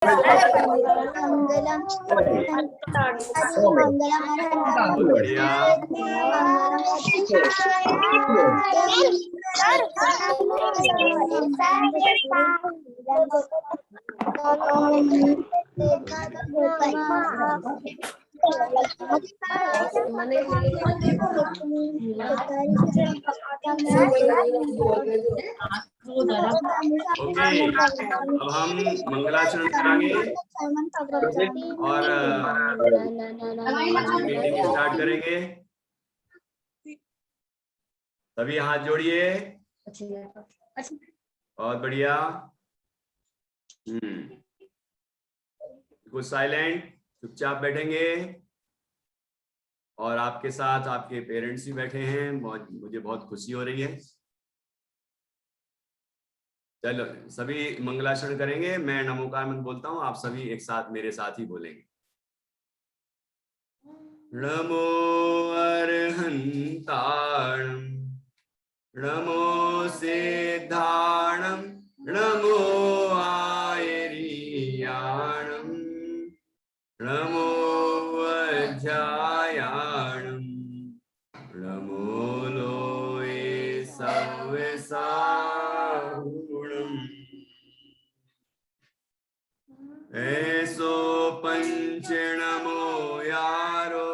मंगलम बहुत बढ़िया। ओके, अब हम मंगलाचरण करेंगे और मीटिंग स्टार्ट करेंगे। सभी हाथ जोड़िए। बहुत बढ़िया। कुछ साइलेंट, चुपचाप बैठेंगे। और आपके साथ आपके पेरेंट्स भी बैठे हैं, मुझे बहुत खुशी हो रही है। चलो सभी मंगलाचरण करेंगे। मैं नमोकार मंत्र बोलता हूँ, आप सभी एक साथ मेरे साथ ही बोलेंगे। नमो अर्हन्ताणं, नमो सिद्धाणं, नमो आयर्याणं, नमो वज्रायाणं, नमो लोये सव्यसाहुणम्। ऐसो पंच नमो यारो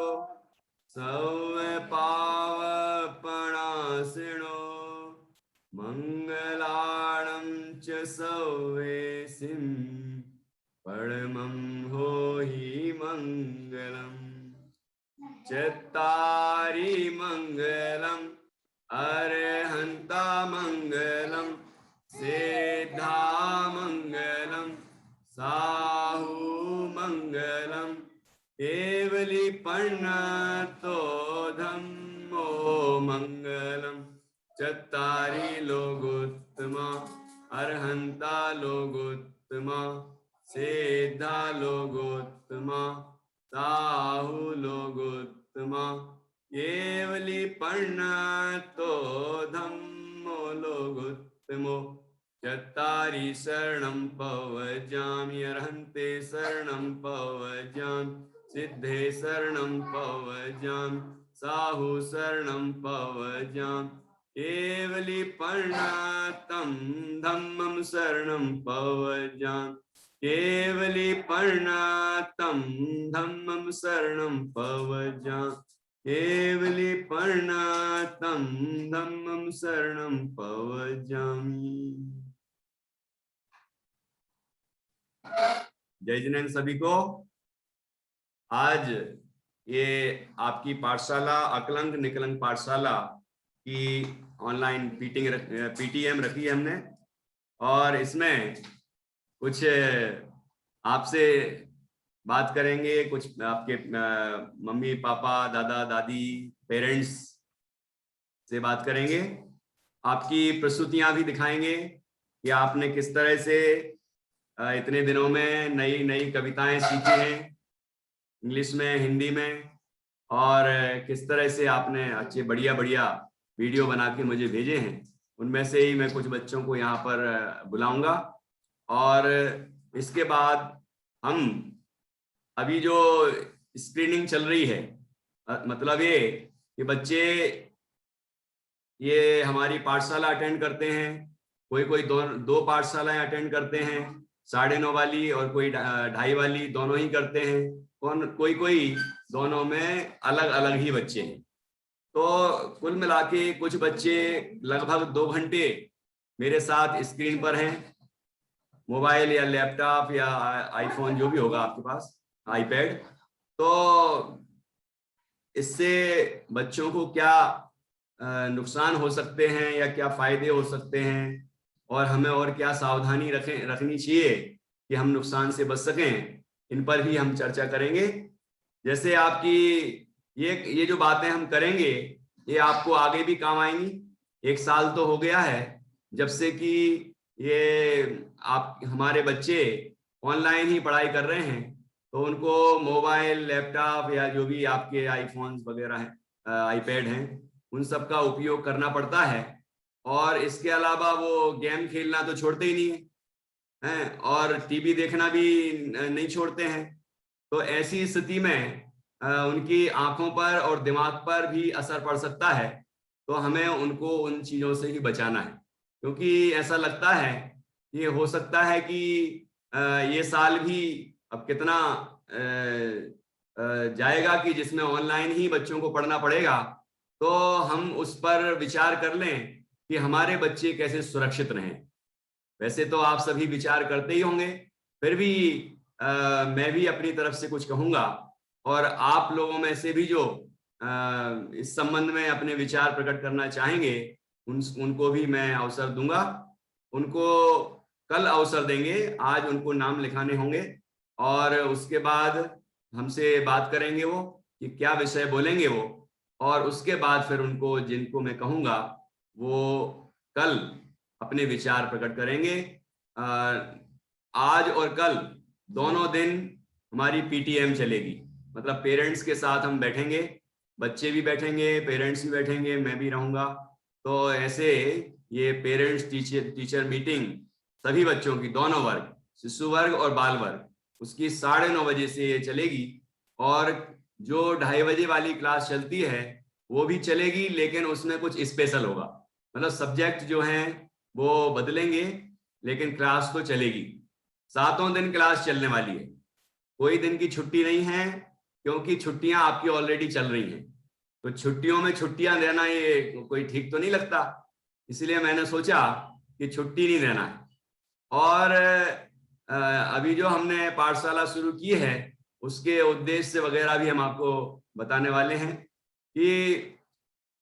सव्य पावपणासिनो, मंगलाणं च सव्येसिं परमं हो हि मंगलम्। चत्तारि मंगलम् अर्हन्ता मंगलम्, सिद्धा मंगलम्, साहु मंगलम्, केवलीपन्नतो धम्मो मंगलम्। चत्तारि लोकोत्तमा अर्हन्ता लोकोत्तमा, सिद्धा लोकोत्तमा, साहु लोकोत्तमा, केवलीपन्नतो धम्मो लोकोत्तमो। चत्तारि शरणं पवजामि अर्हन्ते शरणं पवजामि, सिद्धे शरणं पवजामि, साहु शरणं पवजामि, केवलीपन्नतं धम्मं शरणं पवजामि, केवलीपन्नतं धम्मं शरणं पवजामि, केवलीपन्नतं धम्मं शरणं पवजामि। जय जिनेन्द्र सभी को। आज ये आपकी पाठशाला अकलंक निकलंक पाठशाला की ऑनलाइन पीटीएम रखी है हमने, और इसमें कुछ आपसे बात करेंगे, कुछ आपके मम्मी पापा दादा दादी पेरेंट्स से बात करेंगे, आपकी प्रस्तुतियां भी दिखाएंगे कि आपने किस तरह से इतने दिनों में नई नई कविताएं सीखी हैं इंग्लिश में, हिंदी में, और किस तरह से आपने अच्छे बढ़िया बढ़िया वीडियो बना के मुझे भेजे हैं। उनमें से ही मैं कुछ बच्चों को यहाँ पर बुलाऊंगा, और इसके बाद हम अभी जो स्क्रीनिंग चल रही है, मतलब ये कि बच्चे ये हमारी पाठशाला अटेंड करते हैं, कोई दो पाठशालाएं अटेंड करते हैं, 9:30 वाली और कोई 2:30 वाली, दोनों ही करते हैं, कोई दोनों में अलग अलग ही बच्चे हैं। तो कुल मिला के कुछ बच्चे लगभग 2 घंटे मेरे साथ स्क्रीन पर हैं, मोबाइल या लैपटॉप या आईफोन जो भी होगा आपके पास, आईपैड। तो इससे बच्चों को क्या नुकसान हो सकते हैं या क्या फायदे हो सकते हैं, और हमें और क्या सावधानी रखनी चाहिए कि हम नुकसान से बच सकें, इन पर भी हम चर्चा करेंगे। जैसे आपकी ये जो बातें हम करेंगे ये आपको आगे भी काम आएंगी। 1 साल तो हो गया है जब से कि ये आप हमारे बच्चे ऑनलाइन ही पढ़ाई कर रहे हैं, तो उनको मोबाइल लैपटॉप या जो भी आपके आईफोन्स वगैरह हैं, आईपैड हैं, उन सब का उपयोग करना पड़ता है। और इसके अलावा वो गेम खेलना तो छोड़ते ही नहीं है, हैं और टीवी देखना भी नहीं छोड़ते हैं। तो ऐसी स्थिति में उनकी आंखों पर और दिमाग पर भी असर पड़ सकता है। तो हमें उनको उन चीजों से ही बचाना है, क्योंकि ऐसा लगता है ये हो सकता है कि ये साल भी अब कितना जाएगा कि जिसमें ऑनलाइन ही बच्चों को पढ़ना पड़ेगा। तो हम उस पर विचार कर लें कि हमारे बच्चे कैसे सुरक्षित रहें। वैसे तो आप सभी विचार करते ही होंगे, फिर भी मैं भी अपनी तरफ से कुछ कहूंगा और आप लोगों में से भी जो इस संबंध में अपने विचार प्रकट करना चाहेंगे उनको भी मैं अवसर दूंगा। उनको कल अवसर देंगे, आज उनको नाम लिखाने होंगे और उसके बाद हमसे बात करेंगे वो कि क्या विषय बोलेंगे वो, और उसके बाद फिर उनको जिनको मैं कहूंगा वो कल अपने विचार प्रकट करेंगे। आज और कल दोनों दिन हमारी पीटीएम चलेगी, मतलब पेरेंट्स के साथ हम बैठेंगे, बच्चे भी बैठेंगे, पेरेंट्स भी बैठेंगे, मैं भी रहूंगा। तो ऐसे ये पेरेंट्स टीचर मीटिंग सभी बच्चों की, दोनों वर्ग, शिशु वर्ग और बाल वर्ग, उसकी 9:30 बजे से ये चलेगी। और जो 2:30 बजे वाली क्लास चलती है वो भी चलेगी, लेकिन उसमें कुछ स्पेशल होगा, मतलब सब्जेक्ट जो हैं वो बदलेंगे, लेकिन क्लास तो चलेगी। 7 दिन क्लास चलने वाली है, कोई दिन की छुट्टी नहीं है, क्योंकि छुट्टियां आपकी ऑलरेडी चल रही हैं। तो छुट्टियों में छुट्टियां देना ये कोई ठीक तो नहीं लगता, इसलिए मैंने सोचा कि छुट्टी नहीं देना है। और अभी जो हमने पाठशाला शुरू की है उसके उद्देश्य वगैरह भी हम आपको बताने वाले हैं कि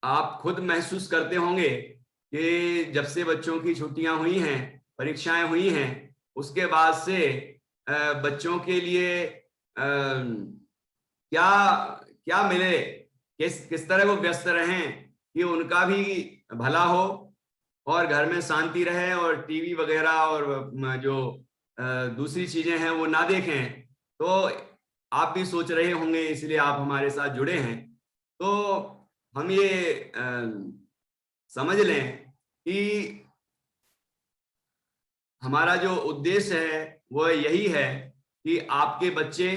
आप खुद महसूस करते होंगे कि जब से बच्चों की छुट्टियां हुई हैं, परीक्षाएं हुई हैं, उसके बाद से बच्चों के लिए क्या क्या मिले, किस तरह वो व्यस्त रहें कि उनका भी भला हो और घर में शांति रहे और टीवी वगैरह और जो दूसरी चीजें हैं वो ना देखें। तो आप भी सोच रहे होंगे, इसलिए आप हमारे साथ जुड़े हैं। तो हम ये समझ लें कि हमारा जो उद्देश्य है वो यही है कि आपके बच्चे,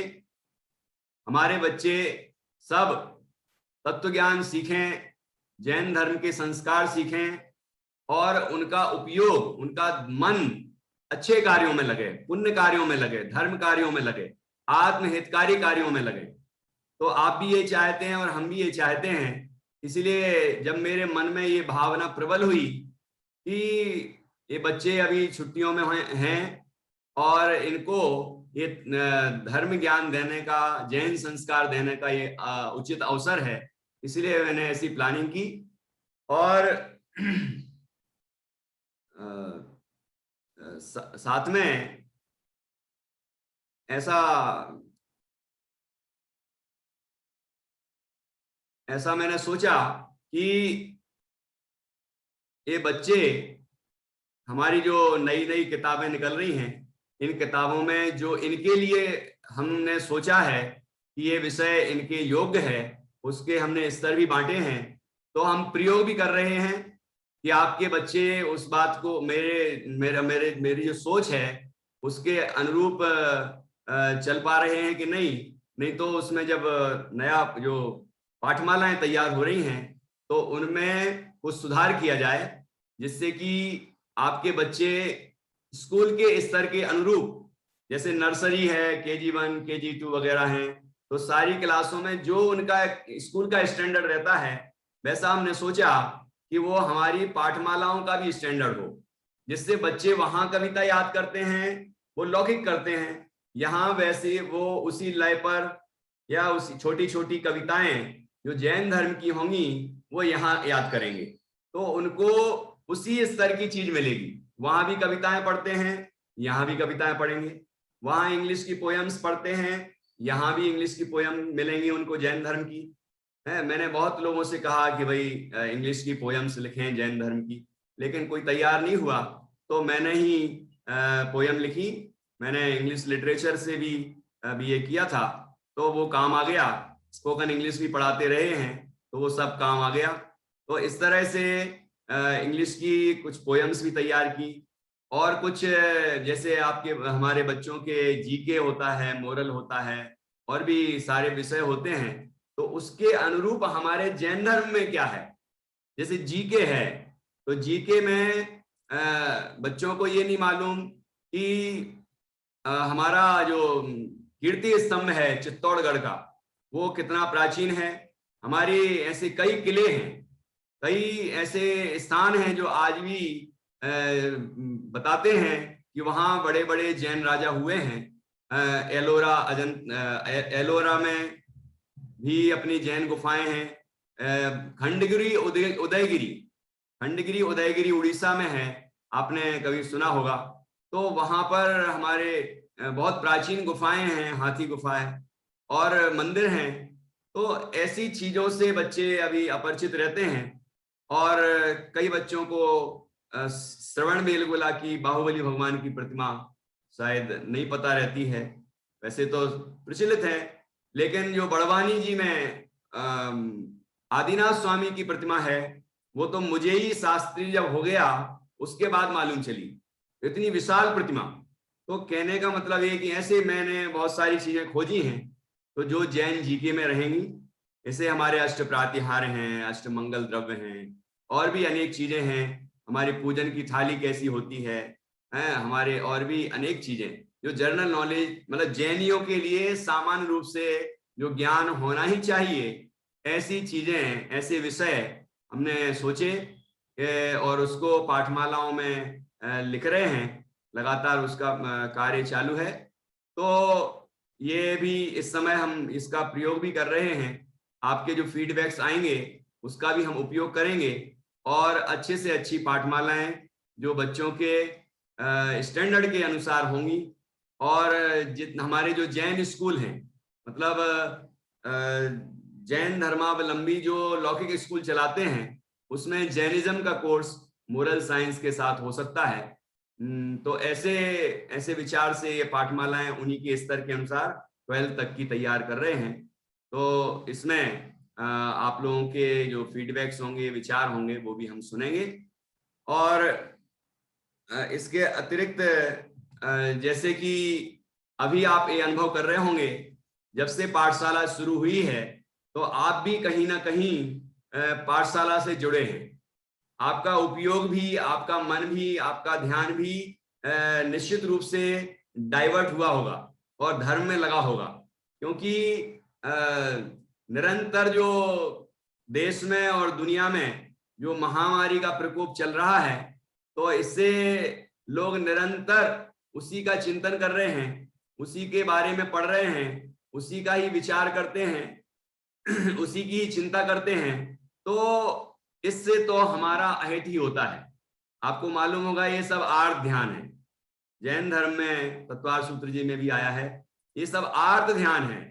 हमारे बच्चे सब तत्व ज्ञान सीखें, जैन धर्म के संस्कार सीखें और उनका उपयोग, उनका मन अच्छे कार्यों में लगे, पुण्य कार्यों में लगे, धर्म कार्यों में लगे, आत्महितकारी कार्यों में लगे। तो आप भी ये चाहते हैं और हम भी ये चाहते हैं। इसलिए जब मेरे मन में ये भावना प्रबल हुई कि ये बच्चे अभी छुट्टियों में हैं और इनको ये धर्म ज्ञान देने का, जैन संस्कार देने का ये उचित अवसर है, इसलिए मैंने ऐसी प्लानिंग की। और साथ में ऐसा मैंने सोचा कि ये बच्चे, हमारी जो नई नई किताबें निकल रही हैं, इन किताबों में जो इनके लिए हमने सोचा है कि ये विषय इनके योग्य है, उसके हमने स्तर भी बांटे हैं। तो हम प्रयोग भी कर रहे हैं कि आपके बच्चे उस बात को मेरी जो सोच है उसके अनुरूप चल पा रहे हैं कि नहीं तो उसमें जब नया जो पाठमालाएं तैयार हो रही हैं तो उनमें कुछ सुधार किया जाए, जिससे कि आपके बच्चे स्कूल के स्तर के अनुरूप, जैसे नर्सरी है, KG1 KG2 वगैरह हैं, तो सारी क्लासों में जो उनका स्कूल का स्टैंडर्ड रहता है वैसा हमने सोचा कि वो हमारी पाठमालाओं का भी स्टैंडर्ड हो, जिससे बच्चे वहां कविता याद करते हैं, वो लौकिक करते हैं, यहाँ वैसे वो उसी लय पर या उसी छोटी छोटी कविताएं जो जैन धर्म की होंगी वो यहाँ याद करेंगे। तो उनको उसी स्तर की चीज मिलेगी। वहां भी कविताएं पढ़ते हैं, यहाँ भी कविताएं पढ़ेंगे, वहां इंग्लिश की पोएम्स पढ़ते हैं, यहाँ भी इंग्लिश की पोएम मिलेंगी उनको जैन धर्म की है। मैंने बहुत लोगों से कहा कि भाई इंग्लिश की पोएम्स लिखें जैन धर्म की, लेकिन कोई तैयार नहीं हुआ। तो मैंने ही पोएम लिखी, मैंने इंग्लिश लिटरेचर से भी BA किया था, तो वो काम आ गया। स्पोकन इंग्लिश भी पढ़ाते रहे हैं तो वो सब काम आ गया। तो इस तरह से इंग्लिश की कुछ पोएम्स भी तैयार की और कुछ जैसे आपके हमारे बच्चों के जीके होता है, मोरल होता है, और भी सारे विषय होते हैं, तो उसके अनुरूप हमारे जैन धर्म में क्या है। जैसे जीके है, तो जीके में बच्चों को ये नहीं मालूम कि हमारा जो कीर्ति स्तंभ है चित्तौड़गढ़ का, वो कितना प्राचीन है। हमारी ऐसे कई किले हैं, कई ऐसे स्थान हैं जो आज भी बताते हैं कि वहां बड़े बड़े जैन राजा हुए हैं। एलोरा में भी अपनी जैन गुफाएं हैं। खंडगिरी उदयगिरी उड़ीसा में है, आपने कभी सुना होगा। तो वहां पर हमारे बहुत प्राचीन गुफाएं हैं, हाथी गुफाएं और मंदिर हैं। तो ऐसी चीजों से बच्चे अभी अपरिचित रहते हैं, और कई बच्चों को श्रवण बेलगोला की बाहुबली भगवान की प्रतिमा शायद नहीं पता रहती है। वैसे तो प्रचलित है, लेकिन जो बड़वानी जी में आदिनाथ स्वामी की प्रतिमा है, वो तो मुझे ही शास्त्री जब हो गया उसके बाद मालूम चली, इतनी विशाल प्रतिमा। तो कहने का मतलब ये कि ऐसे मैंने बहुत सारी चीजें खोजी हैं, तो जो जैन जीके में रहेंगी, जैसे हमारे अष्ट प्रातिहार हैं, अष्ट मंगल द्रव्य हैं, और भी अनेक चीजें हैं। हमारी पूजन की थाली कैसी होती है, हमारे और भी अनेक चीजें जो जनरल नॉलेज, मतलब जैनियों के लिए सामान्य रूप से जो ज्ञान होना ही चाहिए, ऐसी चीजें, ऐसे विषय हमने सोचे और उसको पाठमालाओं में लिख रहे हैं। लगातार उसका कार्य चालू है। तो ये भी इस समय हम इसका प्रयोग भी कर रहे हैं। आपके जो फीडबैक्स आएंगे उसका भी हम उपयोग करेंगे, और अच्छे से अच्छी पाठमालाएं जो बच्चों के स्टैंडर्ड के अनुसार होंगी। और हमारे जो जैन स्कूल हैं, मतलब जैन धर्मावलंबी जो लौकिक स्कूल चलाते हैं, उसमें जैनिज्म का कोर्स मोरल साइंस के साथ हो सकता है। तो ऐसे ऐसे विचार से ये पाठमालाएं उन्हीं के स्तर के अनुसार 12th तक की तैयार कर रहे हैं। तो इसमें आप लोगों के जो फीडबैक्स होंगे, विचार होंगे, वो भी हम सुनेंगे। और इसके अतिरिक्त जैसे कि अभी आप ये अनुभव कर रहे होंगे, जब से पाठशाला शुरू हुई है, तो आप भी कहीं ना कहीं पाठशाला से जुड़े हैं। आपका उपयोग भी, आपका मन भी, आपका ध्यान भी निश्चित रूप से डाइवर्ट हुआ होगा और धर्म में लगा होगा, क्योंकि निरंतर जो देश में और दुनिया में जो महामारी का प्रकोप चल रहा है, तो इससे लोग निरंतर उसी का चिंतन कर रहे हैं, उसी के बारे में पढ़ रहे हैं, उसी का ही विचार करते हैं, उसी की ही चिंता करते हैं। तो इससे तो हमारा अहित ही होता है। आपको मालूम होगा ये सब आर्त ध्यान है। जैन धर्म में तत्वार सूत्र जी में भी आया है, ये सब आर्त ध्यान है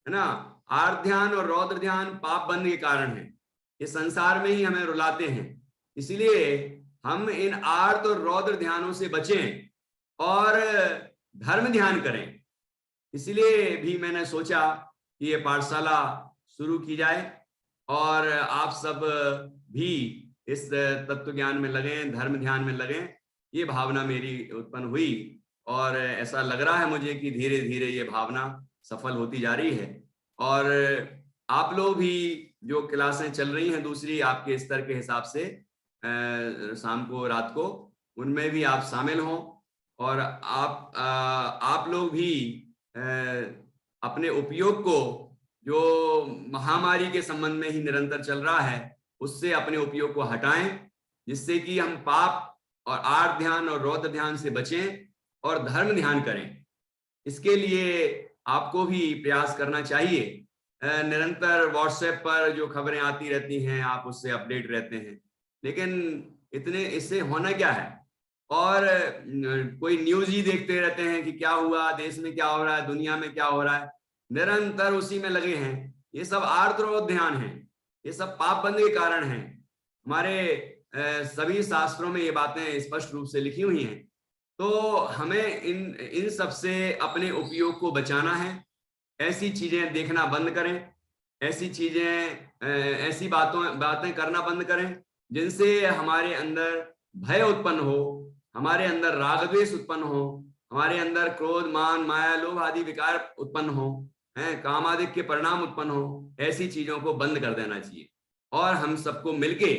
ना। आर्त ध्यान और रौद्र ध्यान पाप बंध के कारण है, ये संसार में ही हमें रुलाते हैं। इसलिए हम इन आर्त और रौद्र ध्यानों से बचें और धर्म ध्यान करें। इसलिए भी मैंने सोचा कि ये पाठशाला शुरू की जाए, और आप सब भी इस तत्व ज्ञान में लगें, धर्म ध्यान में लगें। ये भावना मेरी उत्पन्न हुई, और ऐसा लग रहा है मुझे कि धीरे धीरे ये भावना सफल होती जा रही है। और आप लोग भी जो क्लासें चल रही हैं दूसरी आपके स्तर के हिसाब से, शाम को, रात को, उनमें भी आप शामिल हों, और आप लोग भी अपने उपयोग को, जो महामारी के संबंध में ही निरंतर चल रहा है, उससे अपने उपयोग को हटाएं, जिससे कि हम पाप और आर्त ध्यान और रौद्र ध्यान से बचें और धर्म ध्यान करें। इसके लिए आपको भी प्रयास करना चाहिए। निरंतर व्हाट्सएप पर जो खबरें आती रहती हैं, आप उससे अपडेट रहते हैं, लेकिन इतने इससे होना क्या है। और कोई न्यूज ही देखते रहते हैं कि क्या हुआ, देश में क्या हो रहा है, दुनिया में क्या हो रहा है, निरंतर उसी में लगे हैं। ये सब आर्त और ध्यान है, ये सब पाप बंद के कारण है। हमारे सभी शास्त्रों में ये बातें स्पष्ट रूप से लिखी हुई हैं। तो हमें इन सब से अपने उपयोग को बचाना है। ऐसी चीजें देखना बंद करें, ऐसी चीजें, ऐसी बातें करना बंद करें जिनसे हमारे अंदर भय उत्पन्न हो, हमारे अंदर राग द्वेष उत्पन्न हो, हमारे अंदर क्रोध मान माया लोभ आदि विकार उत्पन्न हो, हैं काम आदि के परिणाम उत्पन्न हो, ऐसी चीजों को बंद कर देना चाहिए। और हम सबको मिलके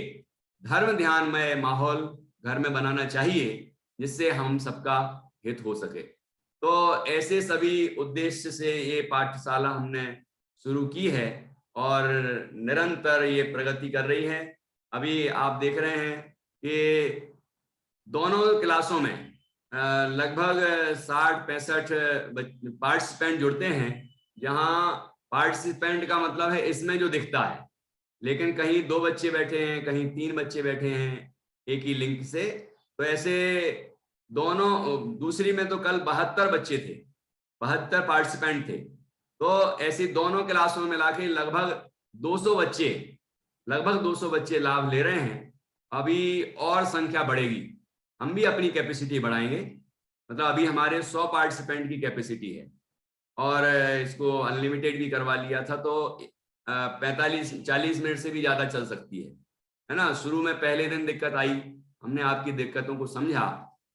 धर्म ध्यानमय माहौल घर में बनाना चाहिए, जिससे हम सबका हित हो सके। तो ऐसे सभी उद्देश्य से ये पाठशाला हमने शुरू की है और निरंतर ये प्रगति कर रही है। अभी आप देख रहे हैं कि दोनों क्लासों में लगभग 60-65 पार्टिसिपेंट जुड़ते हैं, जहां पार्टिसिपेंट का मतलब है इसमें जो दिखता है, लेकिन कहीं 2 बच्चे बैठे हैं, कहीं 3 बच्चे बैठे हैं एक ही लिंक से। तो ऐसे दोनों, दूसरी में तो कल 72 बच्चे थे, 72 पार्टिसिपेंट थे। तो ऐसी दोनों क्लासों में मिला के लगभग 200 बच्चे लाभ ले रहे हैं। अभी और संख्या बढ़ेगी, हम भी अपनी कैपेसिटी बढ़ाएंगे। मतलब अभी हमारे 100 पार्टिसिपेंट की कैपेसिटी है और इसको अनलिमिटेड भी करवा लिया था, तो 45-40 मिनट से भी ज्यादा चल सकती है ना। शुरू में पहले दिन दिक्कत आई, हमने आपकी दिक्कतों को समझा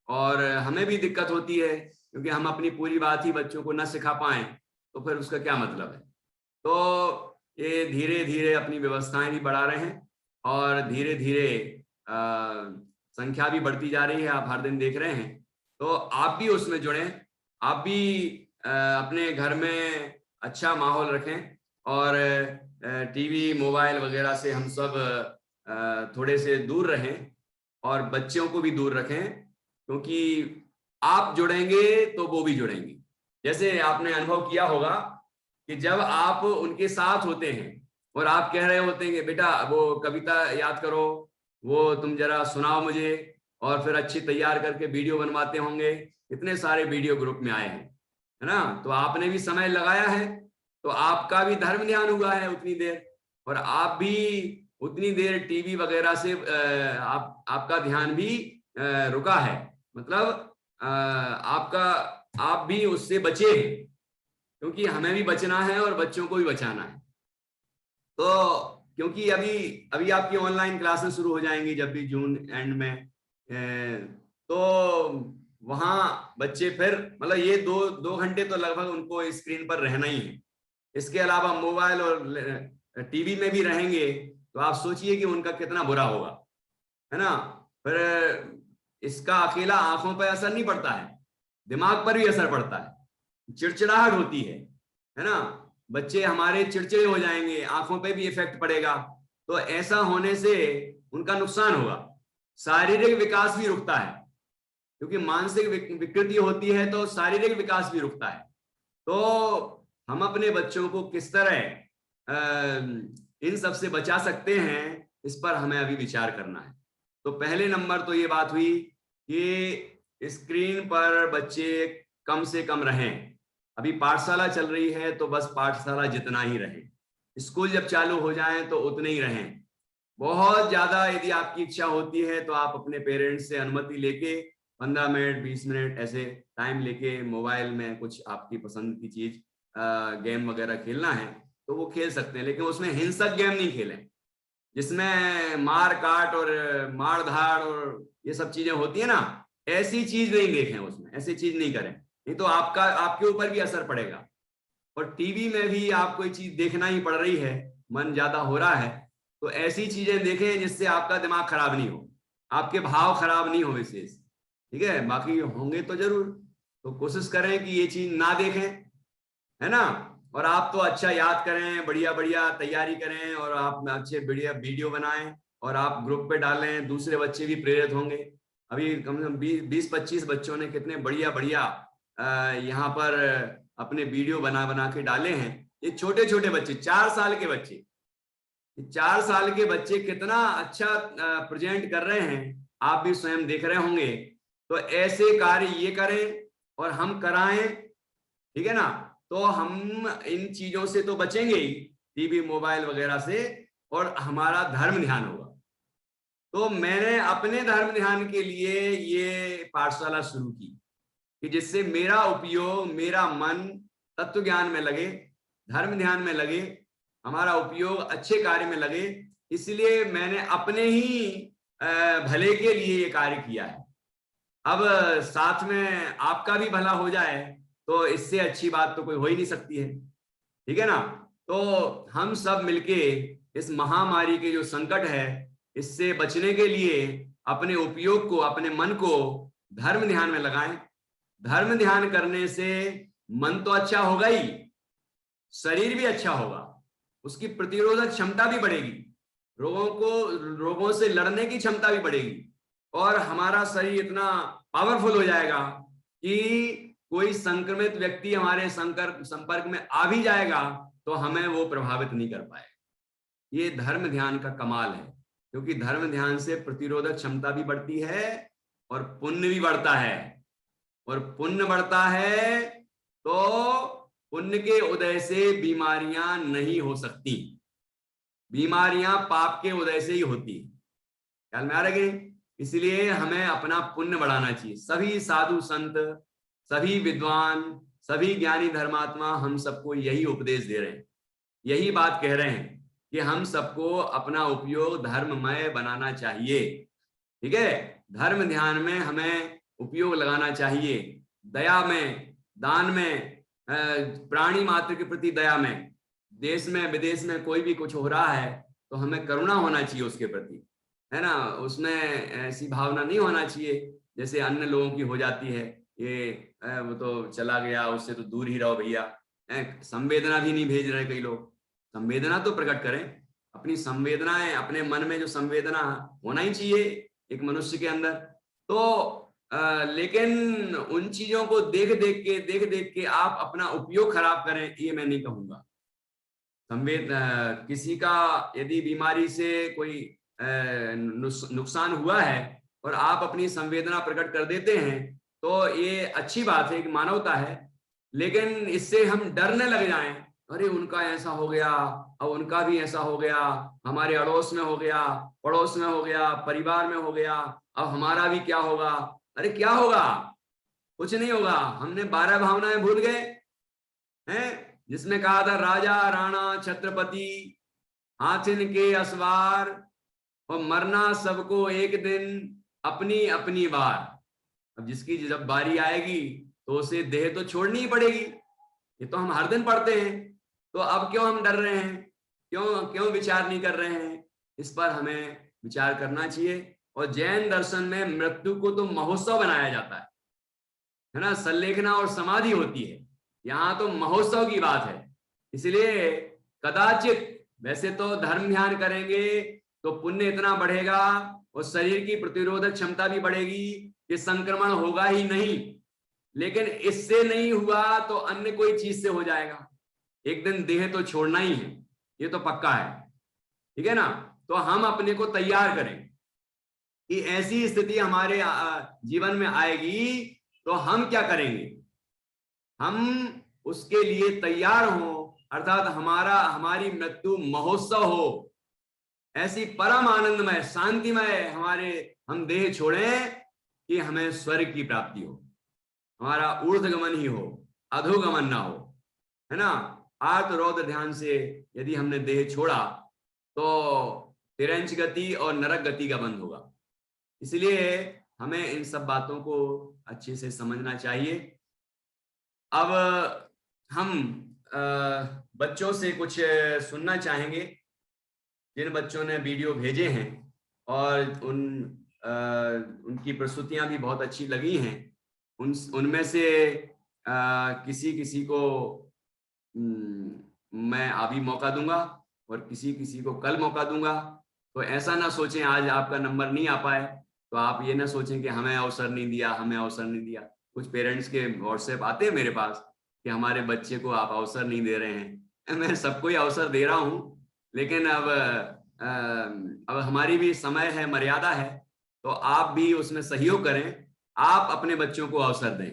और हमें भी दिक्कत होती है, क्योंकि हम अपनी पूरी बात ही बच्चों को न सिखा पाए तो फिर उसका क्या मतलब है। तो ये धीरे धीरे अपनी व्यवस्थाएं भी बढ़ा रहे हैं और धीरे धीरे संख्या भी बढ़ती जा रही है, आप हर दिन देख रहे हैं। तो आप भी उसमें जुड़ें, आप भी अपने घर में अच्छा माहौल रखें और टीवी मोबाइल वगैरह से हम सब थोड़े से दूर रहें और बच्चों को भी दूर रखें, क्योंकि आप जुड़ेंगे तो वो भी जुड़ेंगे। जैसे आपने अनुभव किया होगा कि जब आप उनके साथ होते हैं और आप कह रहे होते हैं कि बेटा वो कविता याद करो, वो तुम जरा सुनाओ मुझे, और फिर अच्छी तैयार करके वीडियो बनवाते होंगे। इतने सारे वीडियो ग्रुप में आए हैं, है ना। तो आपने भी समय लगाया है, तो आपका भी धर्म ध्यान हुआ है उतनी देर, और आप भी उतनी देर टीवी वगैरह से आपका ध्यान भी रुका है। मतलब आप भी उससे बचे हैं, क्योंकि हमें भी बचना है और बच्चों को भी बचाना है। तो क्योंकि अभी आपकी ऑनलाइन क्लासेस शुरू हो जाएंगी जब भी जून एंड में, तो वहां बच्चे फिर मतलब ये 2 घंटे तो लगभग उनको स्क्रीन पर रहना ही है। इसके अलावा मोबाइल और टीवी में भी रहेंगे, तो आप सोचिए कि उनका कितना बुरा होगा, है ना। फिर इसका अकेला आंखों पर असर नहीं पड़ता है, दिमाग पर भी असर पड़ता है, चिड़चिड़ाहट होती है ना। बच्चे हमारे चिड़चिड़े हो जाएंगे, आंखों पे भी इफेक्ट पड़ेगा। तो ऐसा होने से उनका नुकसान होगा, शारीरिक विकास भी रुकता है, क्योंकि मानसिक विकृति होती है तो शारीरिक विकास भी रुकता है। तो हम अपने बच्चों को किस तरह इन सब से बचा सकते हैं, इस पर हमें अभी विचार करना है। तो पहले नंबर तो ये बात हुई कि स्क्रीन पर बच्चे कम से कम रहें। अभी पाठशाला चल रही है तो बस पाठशाला जितना ही रहे, स्कूल जब चालू हो जाए तो उतने ही रहें। बहुत ज्यादा यदि आपकी इच्छा होती है तो आप अपने पेरेंट्स से अनुमति लेके 15 मिनट 20 मिनट ऐसे टाइम लेके मोबाइल में कुछ आपकी पसंद की चीज गेम वगैरह खेलना है तो वो खेल सकते हैं, लेकिन उसमें हिंसक गेम नहीं खेलें, जिसमें मार काट और मार धाड़ और ये सब चीजें होती है ना, ऐसी चीज नहीं देखें, उसमें ऐसी चीज नहीं करें, नहीं तो आपके ऊपर भी असर पड़ेगा। और टीवी में भी आप कोई चीज देखना ही पड़ रही है, मन ज्यादा हो रहा है, तो ऐसी चीजें देखें जिससे आपका दिमाग खराब नहीं हो, आपके भाव खराब नहीं हो विशेष, ठीक है। बाकी होंगे तो जरूर, तो कोशिश करें कि ये चीज ना देखें, है ना। और आप तो अच्छा याद करें, बढ़िया बढ़िया तैयारी करें और आप अच्छे बढ़िया वीडियो बनाएं और आप ग्रुप पे डालें, दूसरे बच्चे भी प्रेरित होंगे। अभी कम से कम 20-25 बच्चों ने कितने बढ़िया बढ़िया यहाँ पर अपने वीडियो बना बना के डाले हैं। ये छोटे छोटे बच्चे, 4 साल के बच्चे, 4 साल के बच्चे कितना अच्छा प्रेजेंट कर रहे हैं, आप भी स्वयं देख रहे होंगे। तो ऐसे कार्य ये करें और हम कराएं, ठीक है ना। तो हम इन चीजों से तो बचेंगे ही, टीवी मोबाइल वगैरह से, और हमारा धर्म ध्यान होगा। तो मैंने अपने धर्म ध्यान के लिए ये पाठशाला शुरू की कि जिससे मेरा उपयोग, मेरा मन तत्व ज्ञान में लगे, धर्म ध्यान में लगे, हमारा उपयोग अच्छे कार्य में लगे। इसलिए मैंने अपने ही भले के लिए ये कार्य किया है। अब साथ में आपका भी भला हो जाए तो इससे अच्छी बात तो कोई हो ही नहीं सकती है, ठीक है ना। तो हम सब मिलके इस महामारी के जो संकट है इससे बचने के लिए अपने उपयोग को, अपने मन को धर्म ध्यान में लगाएं। धर्म ध्यान करने से मन तो अच्छा होगा ही, शरीर भी अच्छा होगा, उसकी प्रतिरोधक क्षमता भी बढ़ेगी, रोगों से लड़ने की क्षमता भी बढ़ेगी, और हमारा शरीर इतना पावरफुल हो जाएगा कि कोई संक्रमित व्यक्ति हमारे संपर्क में आ भी जाएगा तो हमें वो प्रभावित नहीं कर पाए। ये धर्म ध्यान का कमाल है, क्योंकि धर्म ध्यान से प्रतिरोधक क्षमता भी बढ़ती है और पुण्य भी बढ़ता है, और पुण्य बढ़ता है तो पुण्य के उदय से बीमारियां नहीं हो सकती, बीमारियां पाप के उदय से ही होती है। ख्याल में आ रहा है? इसलिए हमें अपना पुण्य बढ़ाना चाहिए। सभी साधु संत, सभी विद्वान, सभी ज्ञानी धर्मात्मा हम सबको यही उपदेश दे रहे हैं, यही बात कह रहे हैं कि हम सबको अपना उपयोग धर्ममय बनाना चाहिए, ठीक है। धर्म ध्यान में हमें उपयोग लगाना चाहिए, दया में, दान में, प्राणी मात्र के प्रति दया में। देश में विदेश में कोई भी कुछ हो रहा है तो हमें करुणा होना चाहिए उसके प्रति, है ना। उसमें ऐसी भावना नहीं होना चाहिए जैसे अन्य लोगों की हो जाती है, ये वो तो चला गया, उससे तो दूर ही रहो भैया। संवेदना भी नहीं भेज रहे कई लोग। संवेदना तो प्रकट करें, अपनी संवेदनाएं, अपने मन में जो संवेदना होना ही चाहिए एक मनुष्य के अंदर। तो लेकिन उन चीजों को देख देख के आप अपना उपयोग खराब करें, ये मैं नहीं कहूंगा। किसी का यदि बीमारी से कोई नुकसान हुआ है और आप अपनी संवेदना प्रकट कर देते हैं तो ये अच्छी बात है, एक मानवता है। लेकिन इससे हम डरने लग जाएं, अरे उनका ऐसा हो गया, अब उनका भी ऐसा हो गया, हमारे अड़ोस में हो गया, पड़ोस में हो गया, परिवार में हो गया, अब हमारा भी क्या होगा। अरे क्या होगा, कुछ नहीं होगा। हमने 12 भावनाएं भूल गए हैं, जिसमें कहा था राजा राणा छत्रपति हाथिन के असवार, और मरना सबको एक दिन अपनी अपनी बार। अब जिसकी जब बारी आएगी तो उसे देह तो छोड़नी ही पड़ेगी, ये तो हम हर दिन पढ़ते हैं। तो अब क्यों हम डर रहे हैं, क्यों विचार नहीं कर रहे हैं, इस पर हमें विचार करना चाहिए। और जैन दर्शन में मृत्यु को तो महोत्सव बनाया जाता है ना, संलेखना और समाधि होती है, यहाँ तो महोत्सव की बात है। इसलिए कदाचित, वैसे तो धर्म ध्यान करेंगे तो पुण्य इतना बढ़ेगा और शरीर की प्रतिरोधक क्षमता भी बढ़ेगी कि संक्रमण होगा ही नहीं। लेकिन इससे नहीं हुआ तो अन्य कोई चीज से हो जाएगा, एक दिन देह तो छोड़ना ही है, ये तो पक्का है, ठीक है ना। तो हम अपने को तैयार करें कि ऐसी स्थिति हमारे जीवन में आएगी तो हम क्या करेंगे, हम उसके लिए तैयार हो, अर्थात हमारी मृत्यु महोत्सव हो, ऐसी परम आनंदमय शांतिमय हम देह छोड़ें कि हमें स्वर्ग की प्राप्ति हो, हमारा ऊर्ध्वगमन ही हो, अधोगमन ना हो, है ना। आर्त रौद्र ध्यान से यदि हमने देह छोड़ा तो तिरंच गति और नरक गति का बंद होगा। इसलिए हमें इन सब बातों को अच्छे से समझना चाहिए। अब हम बच्चों से कुछ सुनना चाहेंगे, जिन बच्चों ने वीडियो भेजे हैं और उनकी प्रस्तुतियां भी बहुत अच्छी लगी हैं, उनमें से किसी को मैं अभी मौका दूंगा और किसी को कल मौका दूंगा। तो ऐसा ना सोचें आज आपका नंबर नहीं आ पाए तो आप ये ना सोचें कि हमें अवसर नहीं दिया। कुछ पेरेंट्स के व्हाट्सएप आते हैं मेरे पास कि हमारे बच्चे को आप अवसर नहीं दे रहे हैं। मैं सबको ही अवसर दे रहा हूँ, लेकिन अब हमारी भी समय है, मर्यादा है, तो आप भी उसमें सहयोग करें। आप अपने बच्चों को अवसर दें,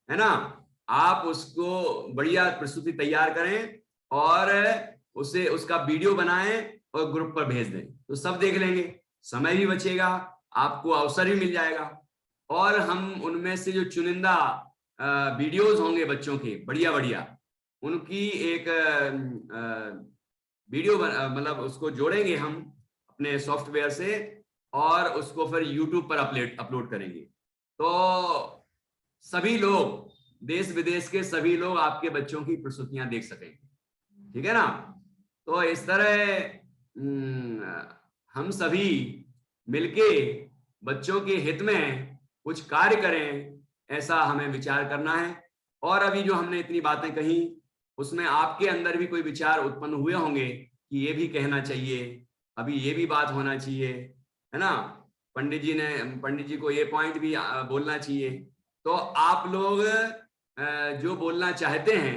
है ना। आप उसको बढ़िया प्रस्तुति तैयार करें और उसका वीडियो बनाएं और ग्रुप पर भेज दें, तो सब देख लेंगे, समय भी बचेगा, आपको अवसर भी मिल जाएगा। और हम उनमें से जो चुनिंदा वीडियोस होंगे बच्चों के बढ़िया उनकी एक वीडियो मतलब उसको जोड़ेंगे हम अपने सॉफ्टवेयर से और उसको फिर यूट्यूब पर अपलोड करेंगे। तो सभी लोग, देश विदेश के सभी लोग आपके बच्चों की प्रस्तुतियां देख सकेंगे, ठीक है ना। तो इस तरह हम सभी मिलके बच्चों के हित में कुछ कार्य करें, ऐसा हमें विचार करना है। और अभी जो हमने इतनी बातें कही, उसमें आपके अंदर भी कोई विचार उत्पन्न हुए होंगे कि ये भी कहना चाहिए, अभी ये भी बात होना चाहिए, है ना, पंडित जी को ये पॉइंट भी बोलना चाहिए। तो आप लोग जो बोलना चाहते हैं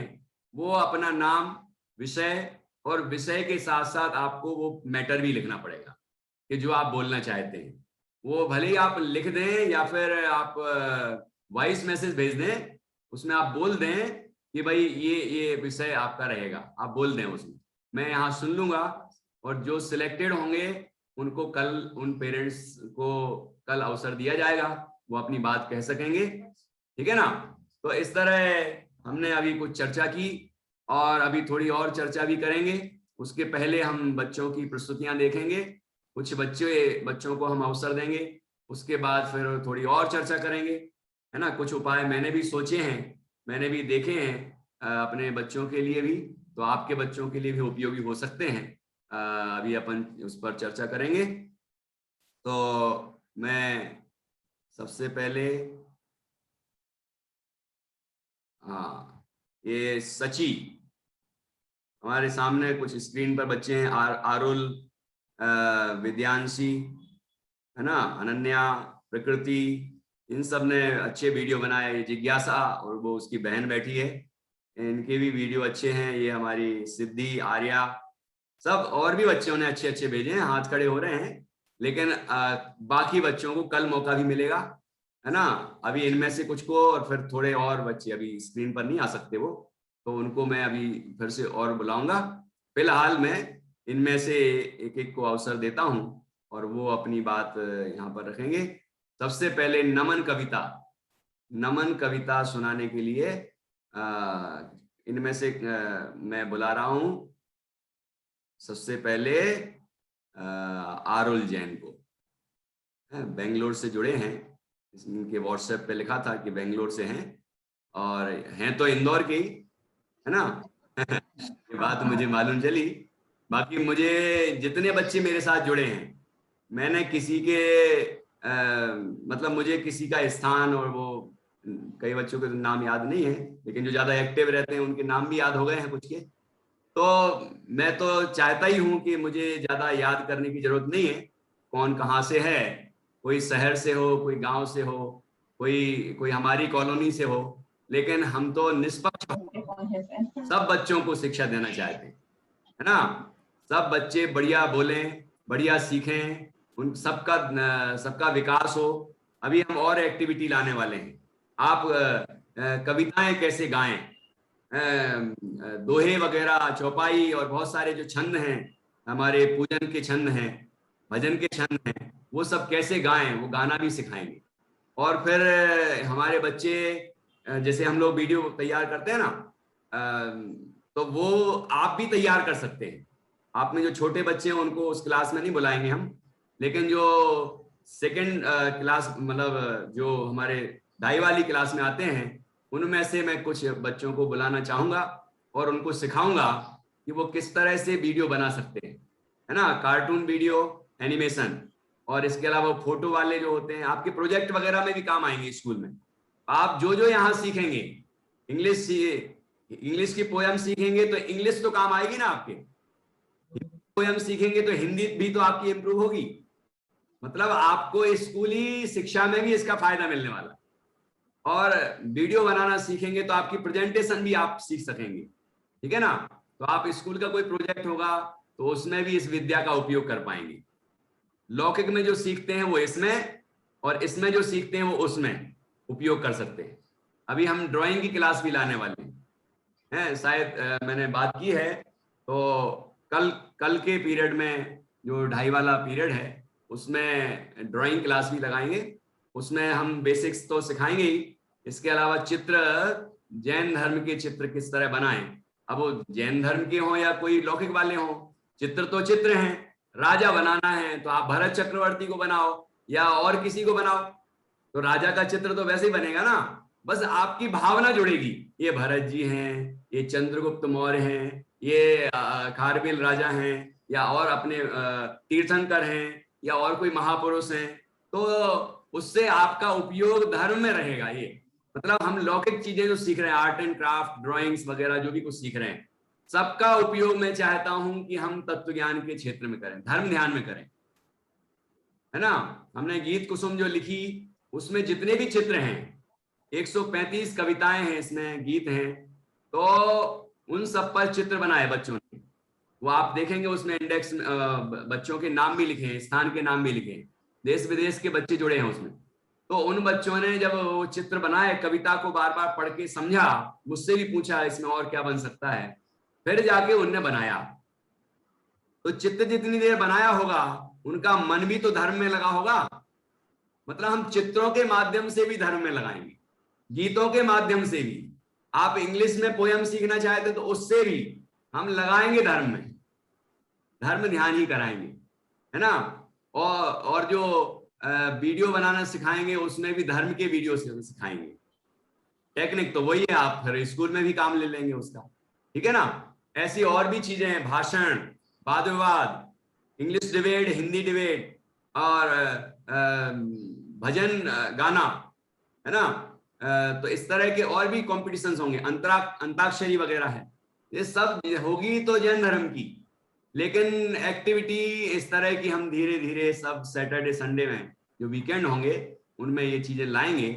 वो अपना नाम, विषय, और विषय के साथ साथ आपको वो मैटर भी लिखना पड़ेगा कि जो आप बोलना चाहते हैं। वो भले ही आप लिख दें या फिर आप वॉइस मैसेज भेज दें, उसमें आप बोल दें कि भाई ये विषय आपका रहेगा, आप बोल दें उसमें, मैं यहाँ सुन लूंगा। और जो सिलेक्टेड होंगे उनको कल, उन पेरेंट्स को कल अवसर दिया जाएगा, वो अपनी बात कह सकेंगे, ठीक है ना। तो इस तरह हमने अभी कुछ चर्चा की और अभी थोड़ी और चर्चा भी करेंगे। उसके पहले हम बच्चों की प्रस्तुतियां देखेंगे, कुछ बच्चों को हम अवसर देंगे, उसके बाद फिर थोड़ी और चर्चा करेंगे, है ना। कुछ उपाय मैंने भी सोचे हैं, मैंने भी देखे हैं अपने बच्चों के लिए भी, तो आपके बच्चों के लिए भी उपयोगी हो सकते हैं। अभी अपन उस पर चर्चा करेंगे। तो मैं सबसे पहले, हाँ, ये सची, हमारे सामने कुछ स्क्रीन पर बच्चे हैं, आरुल, विद्यांशी, है ना, अनन्या, प्रकृति, इन सब ने अच्छे वीडियो बनाए। जिज्ञासा, और वो उसकी बहन बैठी है, इनके भी वीडियो अच्छे हैं। ये हमारी सिद्धि, आर्या, सब और भी बच्चों ने अच्छे अच्छे भेजे हैं, हाथ खड़े हो रहे हैं। लेकिन बाकी बच्चों को कल मौका भी मिलेगा, है ना। अभी इनमें से कुछ को, और फिर थोड़े और बच्चे अभी स्क्रीन पर नहीं आ सकते वो, तो उनको मैं अभी फिर से और बुलाऊंगा। फिलहाल मैं इनमें से एक एक को अवसर देता हूं और वो अपनी बात यहाँ पर रखेंगे। सबसे पहले नमन कविता सुनाने के लिए इनमें से मैं बुला रहा हूं सबसे पहले आरुल जैन को। बेंगलोर से जुड़े हैं, इनके व्हाट्सएप पे लिखा था कि बेंगलोर से हैं, और हैं तो इंदौर के ही, है ना। ये बात मुझे मालूम चली। बाकी मुझे जितने बच्चे मेरे साथ जुड़े हैं, मैंने किसी के मतलब मुझे किसी का स्थान, और वो कई बच्चों के नाम याद नहीं है, लेकिन जो ज्यादा एक्टिव रहते हैं उनके नाम भी याद हो गए हैं कुछ के। तो मैं तो चाहता ही हूं कि मुझे ज्यादा याद करने की जरूरत नहीं है कौन कहाँ से है, कोई शहर से हो, कोई गांव से हो, कोई हमारी कॉलोनी से हो, लेकिन हम तो निष्पक्ष सब बच्चों को शिक्षा देना चाहते हैं, है ना। सब बच्चे बढ़िया बोलें, बढ़िया सीखें, उन सबका विकास हो। अभी हम और एक्टिविटी लाने वाले हैं। आप कविताएं कैसे गाएं, दोहे वगैरह, चौपाई, और बहुत सारे जो छंद हैं, हमारे पूजन के छंद हैं, भजन के छंद हैं, वो सब कैसे गाएं, वो गाना भी सिखाएंगे। और फिर हमारे बच्चे, जैसे हम लोग वीडियो तैयार करते हैं ना, तो वो आप भी तैयार कर सकते हैं। आप में जो छोटे बच्चे हैं उनको उस क्लास में नहीं बुलाएंगे हम, लेकिन जो सेकंड क्लास, मतलब जो हमारे ढाई वाली क्लास में आते हैं, उनमें से मैं कुछ बच्चों को बुलाना चाहूंगा और उनको सिखाऊंगा कि वो किस तरह से वीडियो बना सकते हैं, है ना, कार्टून वीडियो, एनिमेशन, और इसके अलावा फोटो वाले जो होते हैं, आपके प्रोजेक्ट वगैरह में भी काम आएंगे स्कूल में। आप जो जो यहाँ सीखेंगे, इंग्लिश की पोयम सीखेंगे तो इंग्लिश तो काम आएगी ना आपके, पोयम सीखेंगे तो हिंदी भी तो आपकी इंप्रूव होगी। मतलब आपको स्कूली शिक्षा में भी इसका फायदा मिलने वाला। और वीडियो बनाना सीखेंगे तो आपकी प्रेजेंटेशन भी आप सीख सकेंगे, ठीक है ना। तो आप स्कूल का कोई प्रोजेक्ट होगा तो उसमें भी इस विद्या का उपयोग कर पाएंगे। लौकिक में जो सीखते हैं वो इसमें, और इसमें जो सीखते हैं वो उसमें उपयोग कर सकते हैं। अभी हम ड्राइंग की क्लास भी लाने वाले हैं, शायद मैंने बात की है। तो कल के पीरियड में, जो ढाई वाला पीरियड है, उसमें ड्राइंग क्लास भी लगाएंगे। उसमें हम बेसिक्स तो सिखाएंगे ही, इसके अलावा चित्र, जैन धर्म के चित्र किस तरह बनाएं। अब वो जैन धर्म के हों या कोई लौकिक वाले हों, चित्र तो चित्र हैं। राजा बनाना है तो आप भरत चक्रवर्ती को बनाओ या और किसी को बनाओ, तो राजा का चित्र तो वैसे ही बनेगा ना, बस आपकी भावना जुड़ेगी। ये भरत जी हैं, ये चंद्रगुप्त मौर्य हैं, ये खारवेल राजा हैं, या और अपने तीर्थंकर हैं, या और कोई महापुरुष हैं, तो उससे आपका उपयोग धर्म में रहेगा। ये मतलब हम लौकिक चीजें जो सीख रहे हैं, आर्ट एंड क्राफ्ट, ड्राइंग्स वगैरह जो भी कुछ सीख रहे हैं, सबका उपयोग मैं चाहता हूं कि हम तत्व ज्ञान के क्षेत्र में करें, धर्म ध्यान में करें, है ना। हमने गीत कुसुम जो लिखी, उसमें जितने भी चित्र हैं, 135 कविताएं हैं इसमें, गीत हैं, तो उन सब पर चित्र बनाए बच्चों ने। वो आप देखेंगे उसमें इंडेक्स, बच्चों के नाम भी लिखे हैं, स्थान के नाम भी लिखे हैं, देश विदेश के बच्चे जुड़े हैं उसमें। तो उन बच्चों ने जब वो चित्र बनाए, कविता को बार बार पढ़ के समझा, मुझसे भी पूछा इसमें और क्या बन सकता है, फिर जाके उनने बनाया। तो चित्र जितनी देर बनाया होगा, उनका मन भी तो धर्म में लगा होगा। मतलब हम चित्रों के माध्यम से भी धर्म में लगाएंगे, गीतों के माध्यम से भी। आप इंग्लिश में पोयम सीखना चाहते तो उससे भी हम लगाएंगे धर्म में, धर्म ध्यान ही कराएंगे, है ना। और जो वीडियो बनाना सिखाएंगे, उसमें भी धर्म के वीडियो सिखाएंगे। टेक्निक तो वही है, आप फिर स्कूल में भी काम ले लेंगे उसका, ठीक है ना। ऐसी और भी चीजें हैं, भाषण, वाद विवाद, इंग्लिश डिबेट, हिंदी डिबेट, और भजन गाना, है ना। तो इस तरह के और भी कॉम्पिटिशन्स होंगे, अंताक्षरी वगैरह है, ये सब होगी तो जैन धर्म की। लेकिन एक्टिविटी इस तरह की हम धीरे धीरे सब सैटरडे संडे में जो वीकेंड होंगे, उनमें ये चीजें लाएंगे,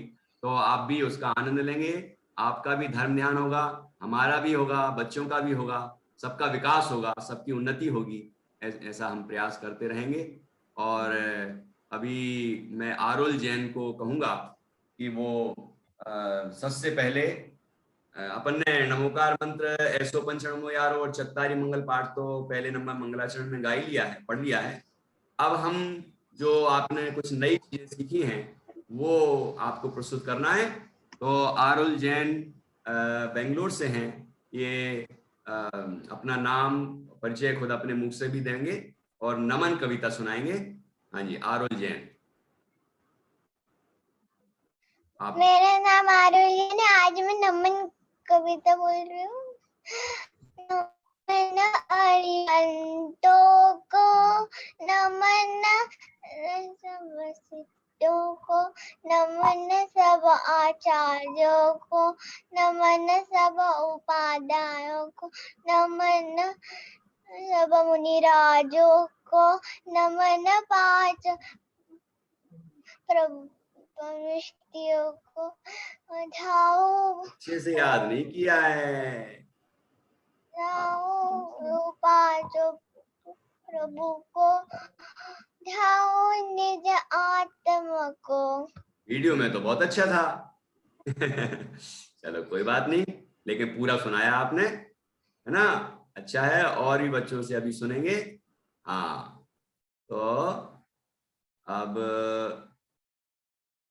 तो आप भी उसका आनंद लेंगे। आपका भी धर्म ध्यान होगा, हमारा भी होगा, बच्चों का भी होगा, सबका विकास होगा, सबकी उन्नति होगी। ऐसा हम प्रयास करते रहेंगे। और अभी मैं आरुल जैन को कहूंगा कि वो सबसे पहले अपन ने नमोकार मंत्र, ऐसोपनिषद यारो और चत्तारी मंगल पाठ तो पहले नंबर मंगलाचरण में गा ही लिया है, पढ़ लिया है। अब हम जो आपने कुछ नई चीजें सीखी हैं वो आपको प्रस्तुत करना है। तो आरुल जैन बेंगलोर से हैं, ये अपना नाम परिचय खुद अपने मुख से भी देंगे और नमन कविता सुनाएंगे। हाँ जी, आरुल जैन आप। मेरा नाम आरुल है, आज मैं नमन कविता बोल रही हूँ। नमन अरिहंतों को, नमन सब सिद्धों को, नमन सब आचार्यों को, नमन सब उपाध्यायों को, नमन सब मुनिराजों को, नमन पांच प्रभु को, जाओ अच्छे से याद नहीं किया है। पांचों प्रभु को, जाओ निज आत्मा को। वीडियो में तो बहुत अच्छा था। चलो कोई बात नहीं, लेकिन पूरा सुनाया आपने, है ना, अच्छा है। और भी बच्चों से अभी सुनेंगे। हाँ, तो अब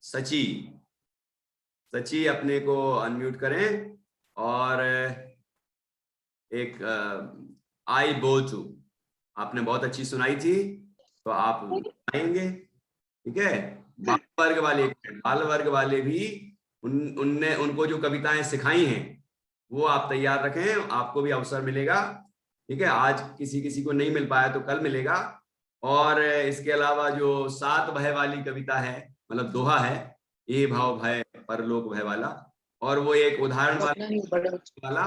सची सची अपने को अनम्यूट करें और एक आई बोचू आपने बहुत अच्छी सुनाई थी, तो आप सुनाएंगे, ठीक है। बाल वर्ग वाले भी उनको जो कविताएं सिखाई हैं वो आप तैयार रखें, आपको भी अवसर मिलेगा, ठीक है। आज किसी किसी को नहीं मिल पाया तो कल मिलेगा। और इसके अलावा जो 7 भय वाली कविता है, मतलब दोहा है, ये भाव भय परलोक भय वाला, और वो एक उदाहरण वाला,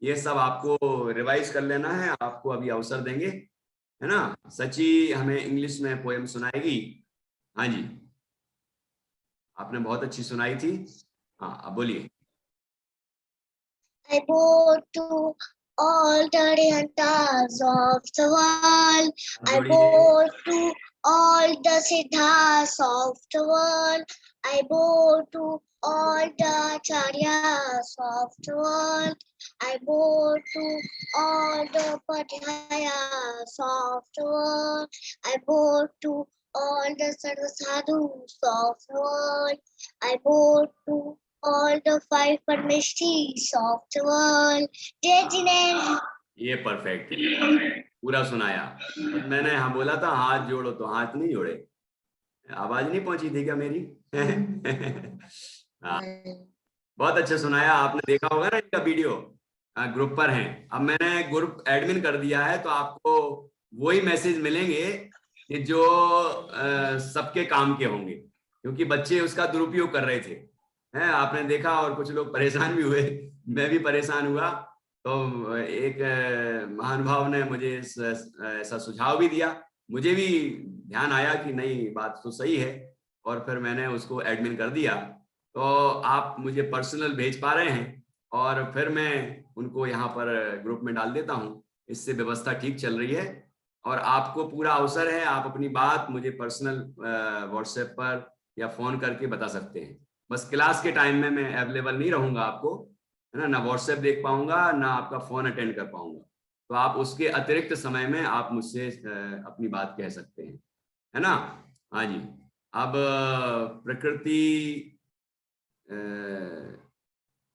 ये सब आपको रिवाइज कर लेना है। आपको अभी अवसर देंगे, है ना। सची हमें इंग्लिश में पोएम सुनाएगी। हाँ जी, आपने बहुत अच्छी सुनाई थी। हाँ, अब बोलिए। I go to all the Rihantas of the world. I go to all the Siddhas of the world. I go to all the Acharyas of the world. I go to all the Padhyayas of the world. I go to all the Sadhus of the world. I go to all the 5 mysteries of the world. जय जिनेन्द्र। ये perfect है, पूरा सुनाया। मैंने हाँ बोला था हाथ जोड़ो, तो हाथ नहीं जोड़े, आवाज नहीं पहुंची थी क्या मेरी? हाँ, बहुत अच्छा सुनाया आपने। देखा होगा ना इनका वीडियो, ग्रुप पर हैं। अब मैंने ग्रुप एडमिन कर दिया है, तो आपको वही मैसेज मिलेंगे कि जो सबके काम के होंगे, क्योंकि बच्चे उसका दुरुपयोग कर रहे थे, हैं आपने देखा, और कुछ लोग परेशान भी हुए, मैं भी परेशान हुआ। तो एक महानुभाव ने मुझे ऐसा सुझाव भी दिया, मुझे भी ध्यान आया कि नहीं, बात तो सही है, और फिर मैंने उसको एडमिन कर दिया। तो आप मुझे पर्सनल भेज पा रहे हैं, और फिर मैं उनको यहाँ पर ग्रुप में डाल देता हूँ। इससे व्यवस्था ठीक चल रही है, और आपको पूरा अवसर है, आप अपनी बात मुझे पर्सनल व्हाट्सएप पर या फोन करके बता सकते हैं। बस क्लास के टाइम में मैं अवेलेबल नहीं रहूंगा आपको, है ना, ना व्हाट्सएप देख पाऊंगा, ना आपका फोन अटेंड कर पाऊंगा। तो आप उसके अतिरिक्त समय में आप मुझसे अपनी बात कह सकते हैं, है ना। हाँ जी। अब प्रकृति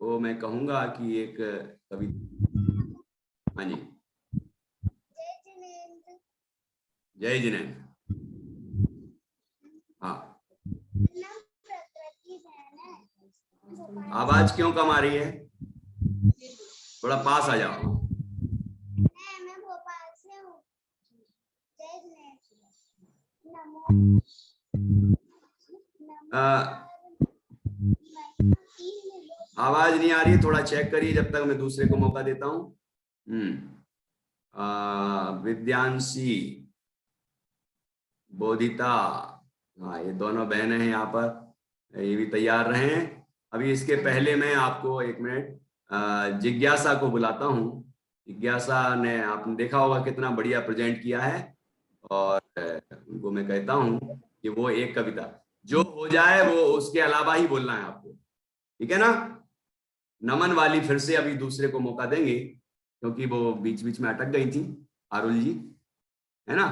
वो मैं कहूंगा कि एक कविता। हाँ जी। जय जिनेन्द्र। हाँ, आवाज क्यों कम आ रही है? थोड़ा पास आ जाओ। मैं भोपाल से हूँ। आवाज नहीं आ रही है, थोड़ा चेक करिए, जब तक मैं दूसरे को मौका देता हूँ। विद्यांशी, बोधिता, हाँ, ये दोनों बहनें हैं यहाँ पर, ये भी तैयार रहें। अभी इसके पहले मैं आपको 1 मिनट जिज्ञासा को बुलाता हूँ। जिज्ञासा ने, आपने देखा होगा कितना बढ़िया प्रेजेंट किया है, और उनको मैं कहता हूँ कि वो एक कविता जो हो जाए वो उसके अलावा ही बोलना है आपको, ठीक है ना। नमन वाली फिर से अभी दूसरे को मौका देंगे, क्योंकि वो बीच बीच में अटक गई थी, आरुल जी, है ना,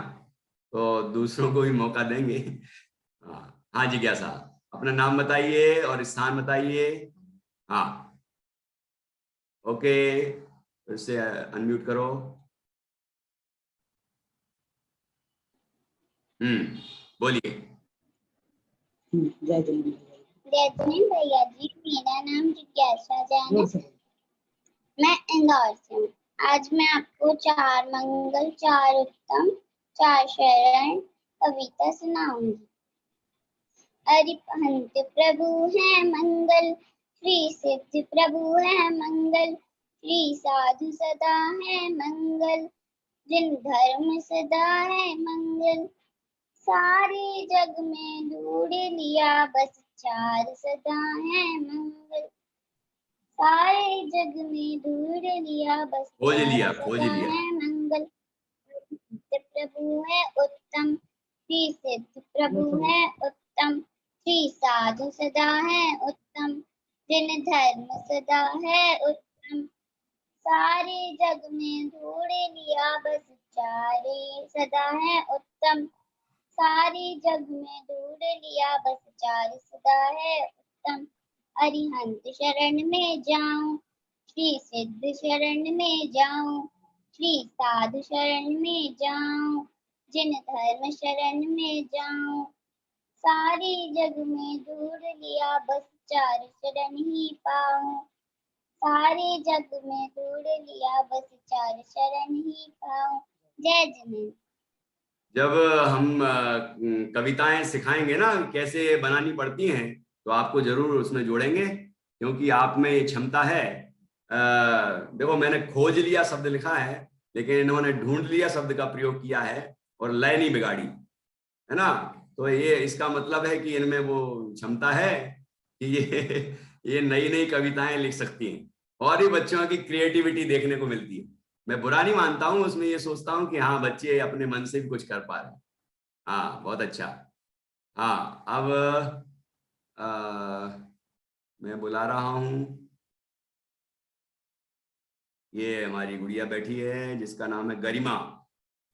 तो दूसरों को भी मौका देंगे। हाँ हाँ, जिज्ञासा, अपना नाम बताइए और स्थान बताइए। हाँ, ओके, फिर से अनम्यूट करो। बोलिए। जय जिनेन्द्र भैया जी, मेरा नाम जिज्ञासा जैन है। मैं इंदौर से हूँ। आज मैं आपको 4 मंगल 4 उत्तम 4 शरण कविता सुनाऊंगी। अरिहंत प्रभु है मंगल, श्री सिद्ध प्रभु है मंगल, श्री साधु सदा है मंगल, जिन धर्म सदा है मंगल। सारे जग में ढूंढ लिया बस 4 सदा है मंगल। सारे जग में ढूंढ लिया बस खोज 4 लिया, खोज सदा लिया। है मंगल। सिद्ध प्रभु है उत्तम, श्री सिद्ध प्रभु है उत्तम, श्री साधु सदा है उत्तम, जिन धर्म सदा है उत्तम। सारे जग में ढूंढ लिया बस 4 सदा है उत्तम। सारे जग में ढूंढ लिया बस 4 सदा है उत्तम। अरिहंत शरण में जाऊं, श्री सिद्ध शरण में जाऊं, श्री साधु शरण में जाऊं, जिन धर्म शरण में जाऊं। सारे जग में ढूंढ लिया बस 4 शरण ही पाऊं। सारे जग में ढूंढ लिया बस 4 शरण ही पाऊं। जय जिनेन्द्र। जब हम कविताएं सिखाएंगे ना कैसे बनानी पड़ती हैं, तो आपको जरूर उसमें जोड़ेंगे, क्योंकि आप में ये क्षमता है। देखो, मैंने खोज लिया शब्द लिखा है, लेकिन इन्होंने ढूंढ लिया शब्द का प्रयोग किया है, और लय नहीं बिगाड़ी, है ना। तो ये इसका मतलब है कि इनमें वो क्षमता है कि ये नई नई कविताएं लिख सकती हैं, और भी बच्चों की क्रिएटिविटी देखने को मिलती है। मैं बुरा नहीं मानता हूँ उसमें, ये सोचता हूँ कि हाँ, बच्चे अपने मन से भी कुछ कर पा रहे हैं। हाँ, बहुत अच्छा। हाँ, अब मैं बुला रहा हूँ, ये हमारी गुड़िया बैठी है जिसका नाम है गरिमा।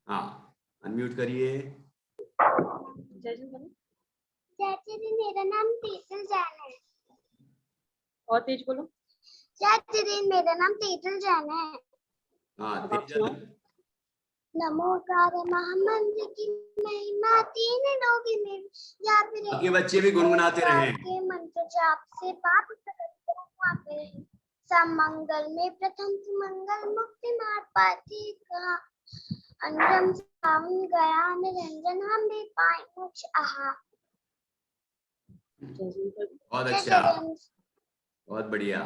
हाँ, अनम्यूट करिए। चाची जी, मेरा नाम तेजल जैन है। और तेज बोलो। चाची जी, मेरा नाम तेजल जैन है। हाँ, अब आप सुनाओ। नमोकार महामंत्र की महिमा तीन लोकी में या फिर बाकी बच्चे भी गुनगुनाते रहें। के मंत्र जाप से पाप पाते रहे। सब मंगल में प्रथम मंगल मुक्ति मार पाती कहा अंतरम सावन गया निरंजन हम भी पाए मोक्ष आहा। बहुत अच्छा, बहुत बढ़िया।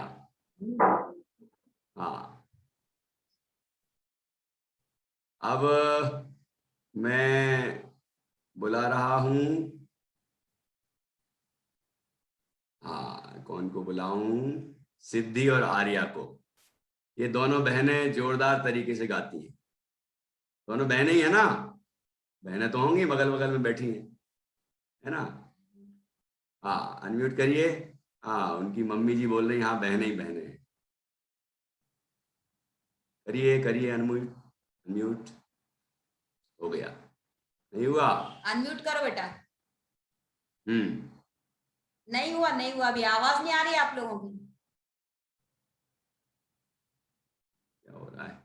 हाँ, अब मैं बुला रहा हूं, हाँ कौन को बुलाऊं, सिद्धि और आर्या को। ये दोनों बहनें जोरदार तरीके से गाती हैं। दोनों बहनें ही है ना, बहनें तो होंगी, बगल बगल में बैठी हैं, है ना। हाँ अनम्यूट करिए। हाँ उनकी मम्मी जी बोल रही हैं हाँ बहनें ही बहनें हैं। करिए करिए अनम्यूट, अनम्यूट हो गया, नहीं हुआ? अनम्यूट करो बेटा। हम्म, नहीं हुआ, नहीं हुआ, अभी आवाज नहीं आ रही आप लोगों की। क्या हो रहा है?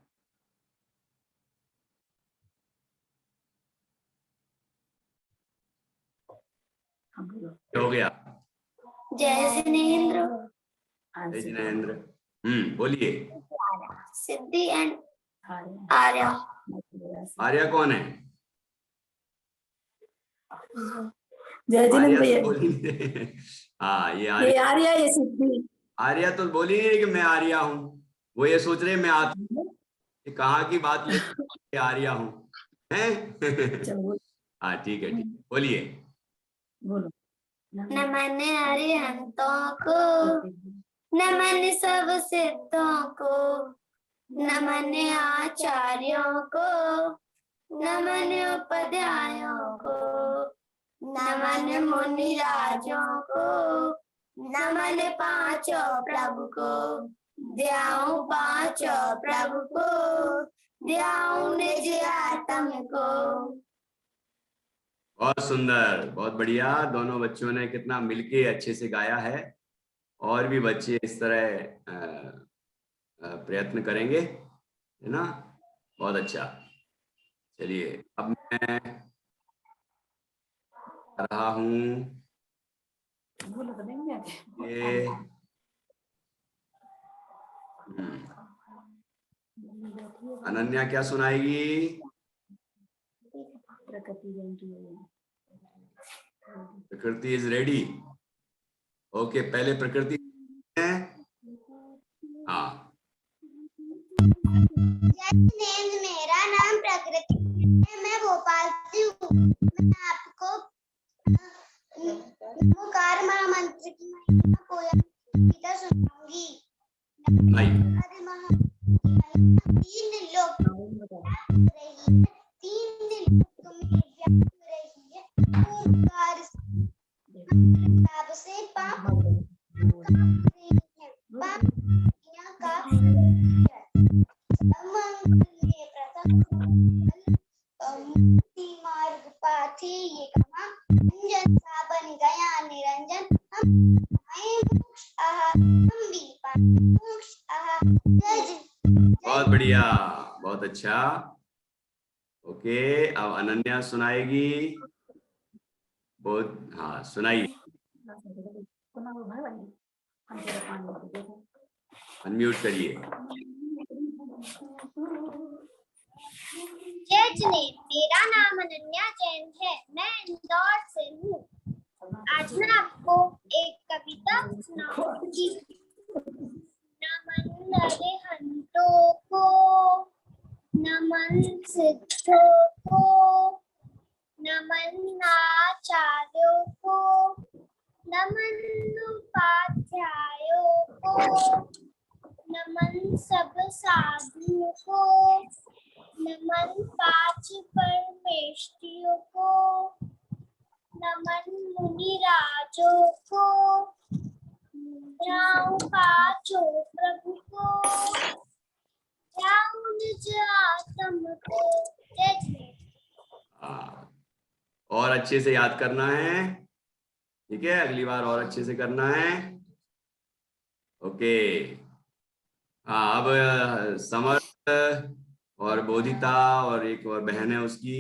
हो गया। जय जिनेंद्र। जय जिनेंद्र। बोलिए। सिद्धि एंड आर्या। आर्या कौन है? जय आर्या जिनेंद्र तो ये बोली नहीं रही। हाँ ये आर्या, आर्या ये सिद्धि। आर्या तो बोली नहीं रही कि मैं आर्या हूँ, वो ये सोच रहे मैं आता, कहाँ की बात ले आर्या हूँ, हैं? चलो हाँ ठीक है, ठीक है, बोलिए। बोलो। नमन अरिहंतों को, नमन सब सिद्धों को, नमन आचार्यों को, नमन उपाध्यायों को, नमन मुनि राजों को, नमन पांचों प्रभु को, ध्याऊं पांचों प्रभु को, ध्याऊं निज आत्म को। बहुत सुंदर, बहुत बढ़िया। दोनों बच्चों ने कितना मिलके अच्छे से गाया है। और भी बच्चे इस तरह प्रयत्न करेंगे, है ना। बहुत अच्छा। चलिए अब मैं कर रहा हूँ बोलो तो देंगे। ये अनन्या क्या सुनाएगी? प्रकृति इज रेडी। ओके, पहले प्रकृति है। हाँ मेरा नाम प्रकृति है, मैं भोपाल से हूँ। मैं आपको नमोकार महामंत्र की महिमा पोयम कविता सुनाऊंगी। तीन लोक रही है, तीन लोक में व्याप्त रही है, ओंकार से पाप रही है, पाप का मुक्ति मार्ग पाथे ये कहा, अंजन सा बन गया निरंजन, हम पाए मोक्ष आहा, हम भी पाए मोक्ष आहा। बहुत बढ़िया, बहुत अच्छा। ओके, अब अनन्या सुनाएगी। बहुत, हाँ सुनाइए, अनम्यूट करिए। जय जिनेंद्र, मेरा नाम अनन्या जैन है, मैं इंदौर से हूँ। आज मैं आपको एक कविता सुनाऊंगी। नमन अरिहंतों को, नमन सिद्धों को, नमन आचार्यों को, नमन उपाध्यायों को, नमन सब साधुओं को, नमन पांच परमेष्ठियों को, नमन मुनि राजों को, ध्याऊं पांचों प्रभु को, ध्याऊं निज आत्म को। जय जिनेंद्र। और अच्छे से याद करना है, ठीक है, अगली बार और अच्छे से करना है। ओके, हाँ अब समर्थ और बोधिता और एक और बहन है उसकी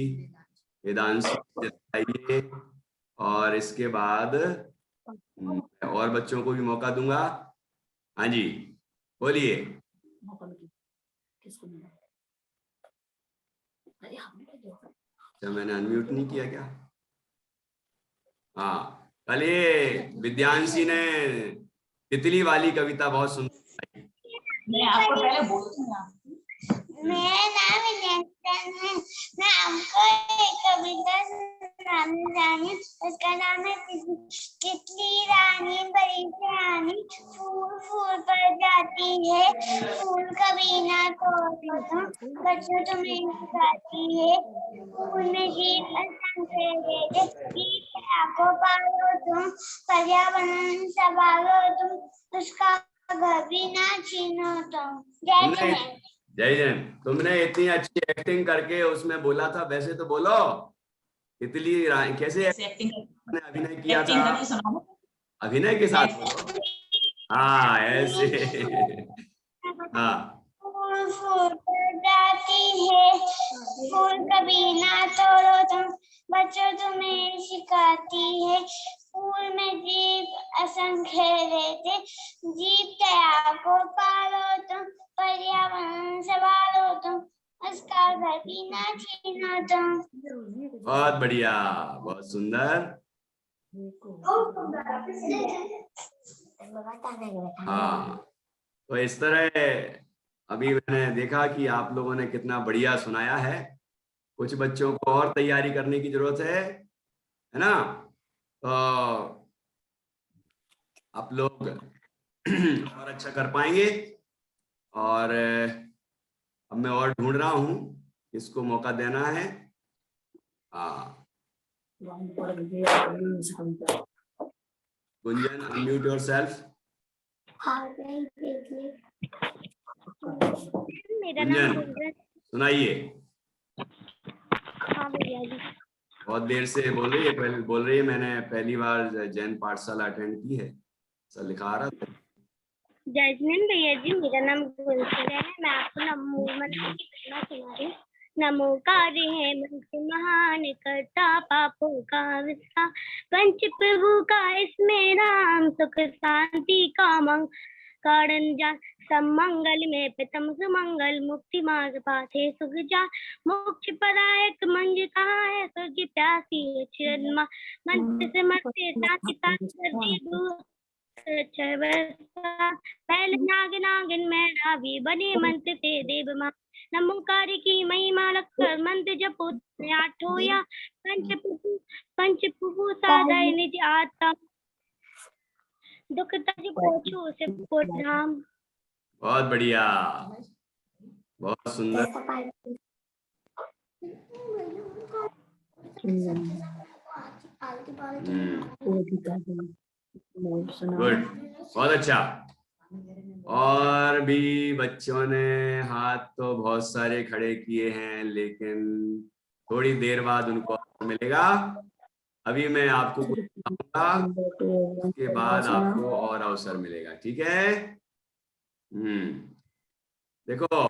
वेदांशी बताइए, और इसके बाद और बच्चों को भी मौका दूंगा। हाँ जी बोलिए। किसको मिला? अरे हमने तो देखा। क्या मैंने अनम्यूट नहीं किया क्या? हाँ, कल ये विद्यांशी ने तितली वाली कविता बहुत सुंदर। मैं आपको पहले बोलती हूँ। मेरा नाम विजयन है। मैं आपको एक कविता सुनाने जा रही हूँ। उसका नाम है तितली रानी बड़ी रानी, फूल फूल पर जाती है, फूल कभी ना तोड़ो तुम, बच्चों तुम्हें सिखाती है, फूल में जीव असंख्य है, जीव को पालो तुम, पर्यावरण संभालो तुम, उसका घर भी ना छीनो तुम। जय जय। जय जैन। तुमने इतनी अच्छी एक्टिंग करके उसमें बोला था, वैसे तो बोलो तितली रानी कैसे एक्टिंग अभिनय किया था? करके सुनाओ। अभिनय के साथ बोलो। हाँ ऐसे। हाँ फूल फूल पर जाती है, फूल कभी ना तोड़ो तुम, बच्चों तुम्हें सिखाती है, फूल में जीव असंख्य रहते, जीव दया को पालो तुम, पर्यावरण संभालो तुम, उसका घर भी ना छीनो तुम। बहुत बढ़िया, बहुत सुंदर। हाँ तो इस तरह अभी मैंने देखा कि आप लोगों ने कितना बढ़िया सुनाया है। कुछ बच्चों को और तैयारी करने की जरूरत है ना? तो आप लोग और अच्छा कर पाएंगे। और अब मैं और ढूंढ रहा हूँ किसको मौका देना है। हाँ गुंजन, अनम्यूट योरसेल्फ। मेरा नाम गुंजन सुनाइए। हाँ भैया जी। बहुत देर से बोल रही है, पहले बोल रही है मैंने पहली बार जैन पाठशाला अटेंड की है, ऐसा लिखा आ रहा था। जैस्मिन भैया जी, मेरा नाम गुलशन है। मैं आपको नमो मंत्र की महिमा सुना रही हूँ। नमो कार्य है मंत्र महान, करता पापों का विस्तार, पंच प्रभु का इसमें नाम, सुख शांति का मंग कारण जा, समंगल में प्रथम सुमंगल, मुक्ति मार्ग पाथे सुख जा, मोक्ष पदायक मंज कहाँ है, स्वर्ग प्यासी है चिरमा, मंत्र से मत्ते साचिता कर दे दूर पहले नाग नागिन में भी बने मंत्र ते देव मां, नमोकारी की महिमा लखकर मंत्र जपो आठो या, पंच पुपु साधय निज आत्मा, दुख तज पोछो से पोछाम। बहुत बढ़िया, बहुत सुंदर। गुड, बहुत अच्छा। और भी बच्चों ने हाथ तो बहुत सारे खड़े किए हैं, लेकिन थोड़ी देर बाद उनको मिलेगा। अभी मैं आपको कुछ बताऊंगा, उसके बाद आपको और अवसर मिलेगा, ठीक है? देखो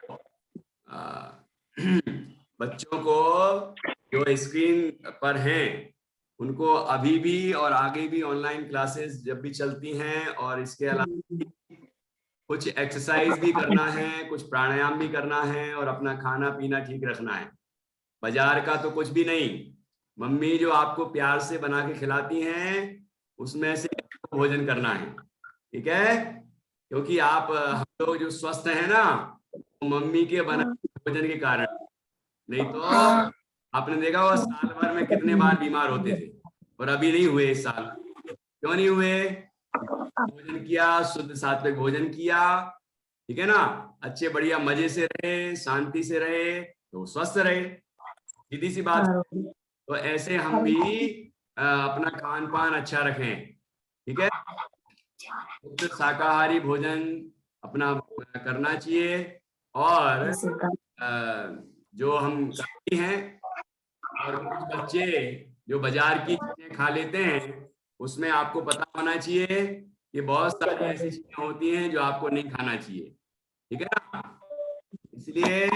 बच्चों को जो स्क्रीन पर हैं उनको अभी भी और आगे भी ऑनलाइन क्लासेस जब भी चलती हैं, और इसके अलावा कुछ एक्सरसाइज भी करना है, कुछ प्राणायाम भी करना है, और अपना खाना पीना ठीक रखना है। बाजार का तो कुछ भी नहीं, मम्मी जो आपको प्यार से बना के खिलाती हैं उसमें से भोजन करना है, ठीक है? क्योंकि आप हम लोग जो स्वस्थ हैं ना, वो मम्मी के बनाए भोजन के कारण, नहीं तो आपने देखा होगा साल भर में कितने बार बीमार होते थे, और अभी नहीं हुए इस साल। क्यों नहीं हुए? भोजन किया, शुद्ध सात्विक भोजन किया, ठीक है ना? अच्छे बढ़िया मजे से रहे, शांति से रहे, तो स्वस्थ रहे, सीधी सी बात। तो ऐसे हम भी अपना खान पान अच्छा रखें, ठीक है? शुद्ध शाकाहारी भोजन अपना करना चाहिए, और जो हम करते हैं, और कुछ बच्चे जो बाजार की चीजें खा लेते हैं, उसमें आपको पता होना चाहिए कि बहुत सारी ऐसी चीजें होती हैं जो आपको नहीं खाना चाहिए, ठीक है ना? इसलिए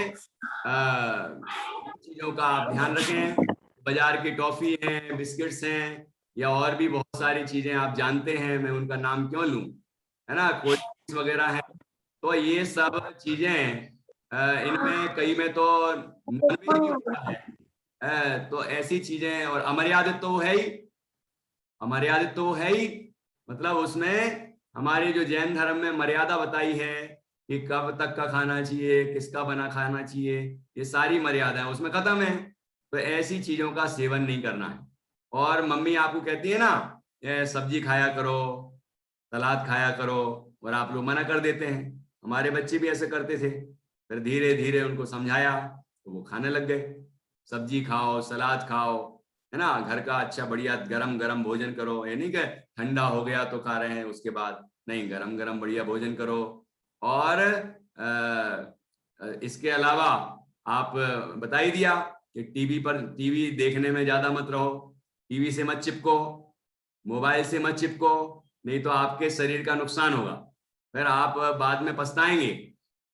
चीजों का आप ध्यान रखें। बाजार की टॉफी हैं, बिस्किट्स हैं, या और भी बहुत सारी चीजें आप जानते हैं, मैं उनका नाम क्यों लूं, है ना, कोल्ड ड्रिंक्स वगैरह है। तो ये सब चीजें इनमें कई में तो नॉनवेज भी होता है। तो ऐसी चीजें, और अमर्यादित तो वो है ही, अमर्यादित तो वो है ही, मतलब उसमें हमारे जो जैन धर्म में मर्यादा बताई है कि कब तक का खाना चाहिए, किसका बना खाना चाहिए, ये सारी मर्यादा है उसमें खत्म है। तो ऐसी चीजों का सेवन नहीं करना है। और मम्मी आपको कहती है ना, ये सब्जी खाया करो, सलाद खाया करो, और आप लोग मना कर देते हैं। हमारे बच्चे भी ऐसे करते थे, फिर धीरे धीरे उनको समझाया तो वो खाने लग गए। सब्जी खाओ, सलाद खाओ, है ना, घर का अच्छा बढ़िया गरम गरम भोजन करो। ये नहीं कि ठंडा हो गया तो खा रहे हैं उसके बाद, नहीं, गरम गरम बढ़िया भोजन करो। और इसके अलावा आप बता ही दिया कि टीवी देखने में ज्यादा मत रहो, टीवी से मत चिपको, मोबाइल से मत चिपको, नहीं तो आपके शरीर का नुकसान होगा, फिर आप बाद में पछताएंगे,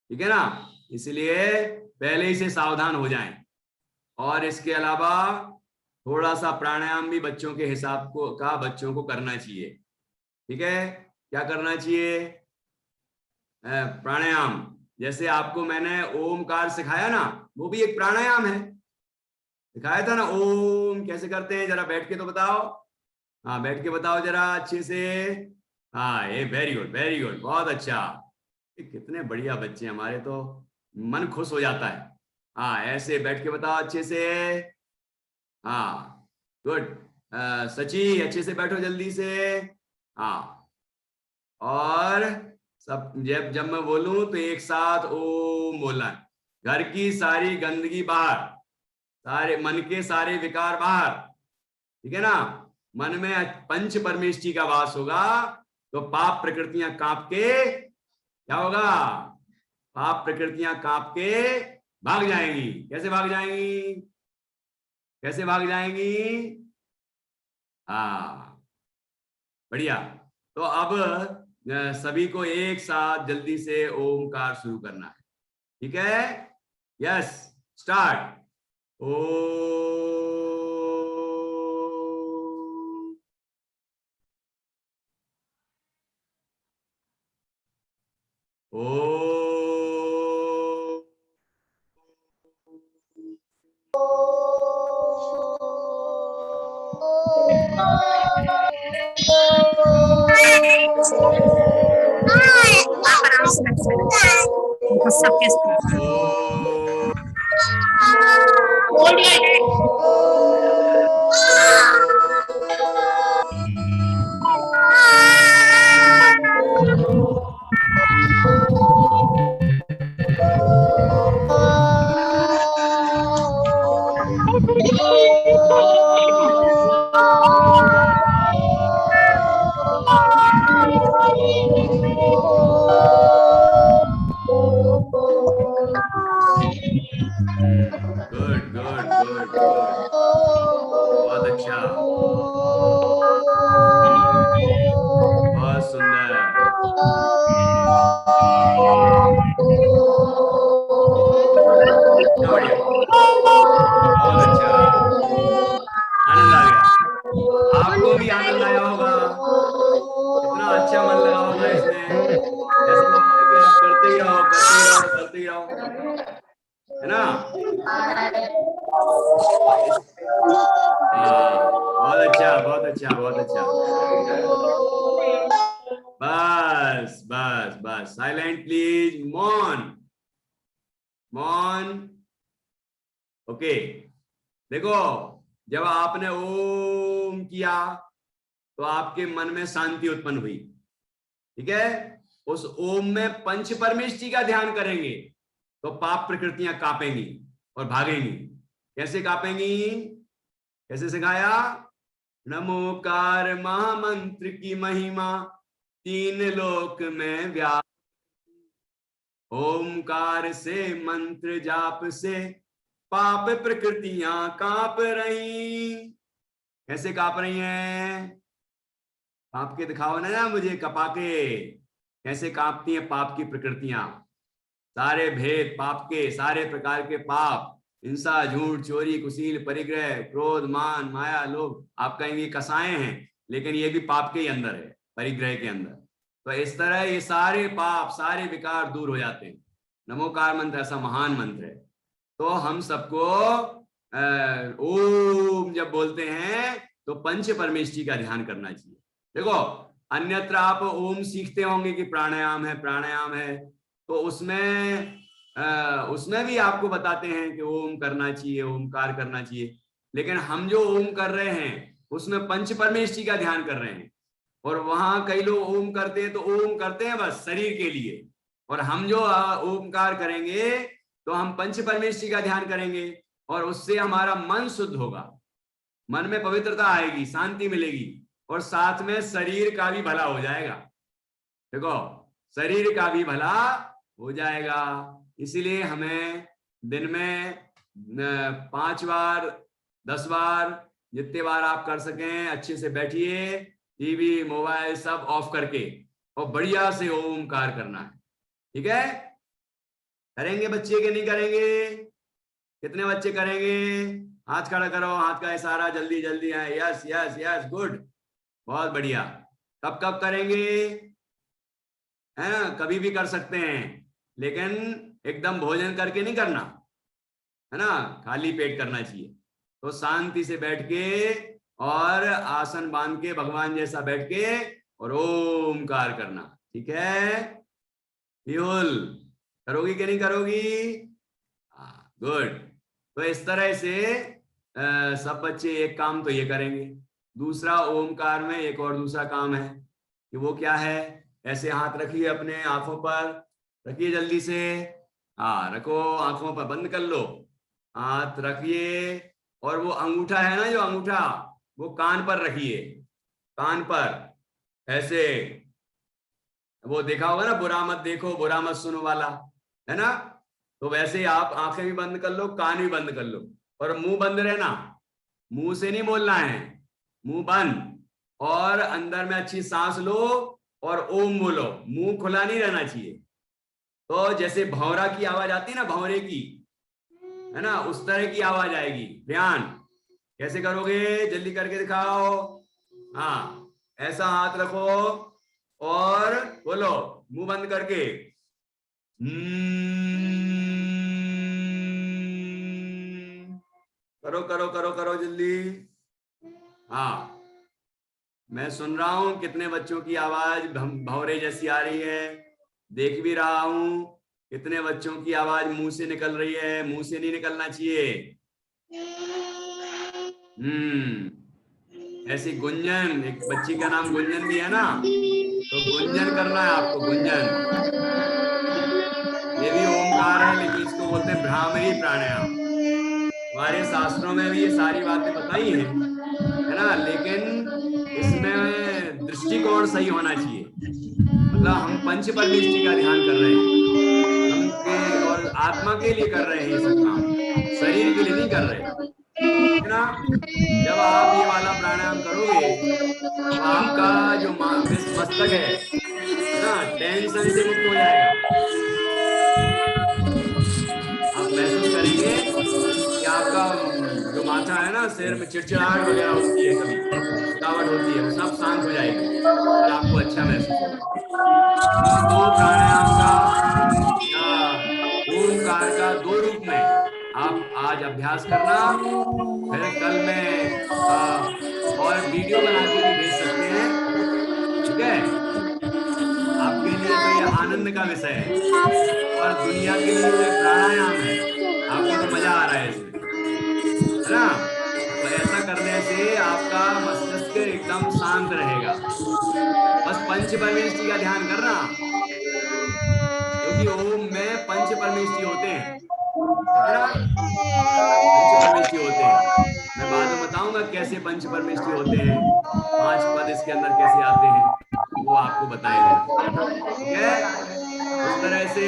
ठीक है ना। इसलिए पहले ही से सावधान हो जाएं। और इसके अलावा थोड़ा सा प्राणायाम भी बच्चों के हिसाब का बच्चों को करना चाहिए, ठीक है। क्या करना चाहिए? प्राणायाम, जैसे आपको मैंने ओमकार सिखाया ना, वो भी एक प्राणायाम है, सिखाया था ना। ओम कैसे करते हैं, जरा बैठ के तो बताओ। हाँ, बैठ के बताओ जरा अच्छे से। हाँ, ये वेरी गुड, वेरी गुड, बहुत अच्छा। कितने बढ़िया बच्चे हमारे, तो मन खुश हो जाता है। हाँ, ऐसे बैठ के बताओ अच्छे से। हाँ, गुड। सची, अच्छे से बैठो जल्दी से। हाँ, और सब जब मैं बोलूं तो एक साथ ओम बोलना है। घर की सारी गंदगी बाहर, सारे मन के सारे विकार बाहर, ठीक है ना। मन में पंच परमेष्टि का वास होगा तो पाप प्रकृतियां कांप के क्या होगा? पाप प्रकृतियां कांप के भाग जाएंगी। कैसे भाग जाएंगी? कैसे भाग जाएंगी? हाँ, बढ़िया। तो अब सभी को एक साथ जल्दी से ओमकार शुरू करना है, ठीक है। Yes, start. ओ सबके गुड गुड गुड गुड, बहुत अच्छा, बहुत सुंदर। बढ़िया, बहुत अच्छा, आनंद आ गया। आपको भी आनंद आया होगा, कितना अच्छा मन लगा होगा इसमें। ऐसा लग रहा है कि आप करते ही रहो, करते ही रहो, करते ही रहो, है ना। बहुत अच्छा, बहुत अच्छा, बहुत अच्छा। बस बस बस, साइलेंट प्लीज, मौन मौन। ओके, देखो, जब आपने ओम किया तो आपके मन में शांति उत्पन्न हुई, ठीक है। उस ओम में पंच परमेष्टि का ध्यान करेंगे तो पाप प्रकृतियां कांपेंगी और भागेंगी। कैसे कांपेंगी? कैसे सिखाया? नमोकार महामंत्र की महिमा तीन लोक में व्याप्त, ओमकार से मंत्र जाप से पाप प्रकृतियां कांप रही। कैसे कांप रही हैं? कांप के दिखाओ ना मुझे, कपा के। कैसे कांपती हैं पाप की प्रकृतियां? सारे भेद पाप के, सारे प्रकार के पाप, हिंसा, झूठ, चोरी, कुसील, परिग्रह, क्रोध, मान, माया, लोभ, आप कहेंगे कसाएं हैं, लेकिन ये भी पाप के ही अंदर है, परिग्रह के अंदर। तो इस तरह ये सारे पाप, सारे विकार दूर हो जाते हैं। नमोकार मंत्र ऐसा महान मंत्र है। तो हम सबको ओम जब बोलते हैं तो पंच परमेष्टि का ध्यान करना चाहिए। देखो अन्यत्र आप ओम सीखते होंगे कि प्राणायाम है, प्राणायाम है, तो उसमें भी आपको बताते हैं कि ओम करना चाहिए, ओमकार करना चाहिए। लेकिन हम जो ओम कर रहे हैं उसमें पंच परमेष्टि का ध्यान कर रहे हैं। और वहां कई लोग ओम करते हैं तो ओम करते हैं बस शरीर के लिए, और हम जो ओमकार करेंगे तो हम पंच परमेष्टि का ध्यान करेंगे, और उससे हमारा मन शुद्ध होगा, मन में पवित्रता आएगी, शांति मिलेगी, और साथ में शरीर का भी भला हो जाएगा। देखो शरीर का भी भला हो जाएगा। इसीलिए हमें दिन में 5 बार 10 बार जितने बार आप कर सकें अच्छे से बैठिए, टीवी मोबाइल सब ऑफ करके, और बढ़िया से ओमकार करना है। ठीक है, करेंगे बच्चे कि नहीं करेंगे? कितने बच्चे करेंगे? हाथ खड़ा करो, हाथ का इशारा जल्दी जल्दी है। यस यस यस, गुड, बहुत बढ़िया। कब कब करेंगे? है ना, कभी भी कर सकते हैं, लेकिन एकदम भोजन करके नहीं करना है ना, खाली पेट करना चाहिए। तो शांति से बैठ के और आसन बांध के भगवान जैसा बैठ के और ओमकार करना। ठीक है पीहुल, करोगी कि नहीं करोगी? गुड। तो इस तरह से सब बच्चे एक काम तो ये करेंगे। दूसरा ओमकार में एक और दूसरा काम है कि वो क्या है, ऐसे हाथ रखिए अपने आंखों पर, रखिए जल्दी से, रखो, आंखों पर बंद कर लो, हाथ रखिए, और वो अंगूठा है ना, जो अंगूठा, वो कान पर रखिए, कान पर ऐसे। वो देखा होगा ना, बुरा मत देखो बुरा मत सुनो वाला, है ना, तो वैसे ही आप आंखें भी बंद कर लो, कान भी बंद कर लो, और मुंह बंद रहना, मुंह से नहीं बोलना है, मुंह बंद, और अंदर में अच्छी सांस लो और ओम बोलो, मुंह खुला नहीं रहना चाहिए। तो जैसे भंवरा की आवाज आती है ना, भंवरे की, है ना, उस तरह की आवाज आएगी। ध्यान कैसे करोगे, जल्दी करके दिखाओ। हाँ, ऐसा हाथ रखो और बोलो मुंह बंद करके, करो करो करो करो जल्दी। हाँ, मैं सुन रहा हूं कितने बच्चों की आवाज भंवरे जैसी आ रही है, देख भी रहा हूं कितने बच्चों की आवाज मुंह से निकल रही है, मुंह से नहीं निकलना चाहिए। ऐसी गुंजन, एक बच्ची का नाम गुंजन भी है ना, तो गुंजन करना है आपको, गुंजन। ये भी ओमकार है, लेकिन इसको बोलते हैं भ्रामरी प्राणायाम। हमारे शास्त्रों में भी ये सारी बातें बताई हैं, है ना, लेकिन इसमें दृष्टिकोण सही होना चाहिए। मतलब हम पंच परमेष्टि का ध्यान कर रहे हैं, हम और आत्मा के लिए कर रहे हैं ये सब काम, शरीर के लिए नहीं कर रहे, है ना। जब आप ये वाला प्राणायाम करोगे तो आपका जो मस्तक है ना, टेंशन से मुक्त हो जाएगा। आप महसूस करेंगे कि आपका जो माथा है ना, सिर में चिड़चिड़ाहट वगैरह होती है, कभी थकावट होती है, वो सब शांत हो जाएगी और आपको अच्छा महसूस होगा। दो प्राणायाम का, ओमकार का 2 रूप में आप आज अभ्यास करना। फिर कल में और वीडियो बना के भी भेज सकते हैं। ठीक है, आपके लिए तो ये आनंद का विषय है और दुनिया के लिए प्राणायाम है, आपको तो मजा आ रहा है इसमें, है ना। तो ऐसा करने से आपका मस्तिष्क एकदम शांत रहेगा। बस पंच परमेष्टि का ध्यान करना, क्योंकि ओम में पंच परमेष्टि होते हैं, है ना, पंच परमेष्टि होते हैं। मैं बाद में बताऊंगा कैसे पंच परमेष्टि होते हैं, 5 पद इसके अंदर कैसे आते हैं, वो आपको बताएगा। ठीक है, इस तरह से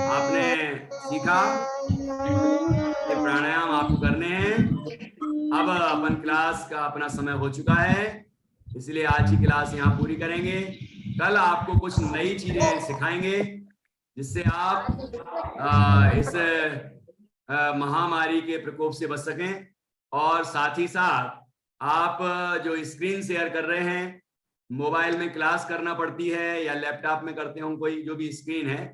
आपने सीखा कि प्राणायाम आपको करने हैं। अब अपन क्लास का अपना समय हो चुका है, इसलिए आज की क्लास यहाँ पूरी करेंगे। कल आपको कुछ नई चीजें सिखाएंगे, जिससे आप इस महामारी के प्रकोप से बच सकें। और साथ ही साथ आप जो स्क्रीन शेयर कर रहे हैं, मोबाइल में क्लास करना पड़ती है या लैपटॉप में करते हो, कोई जो भी स्क्रीन है,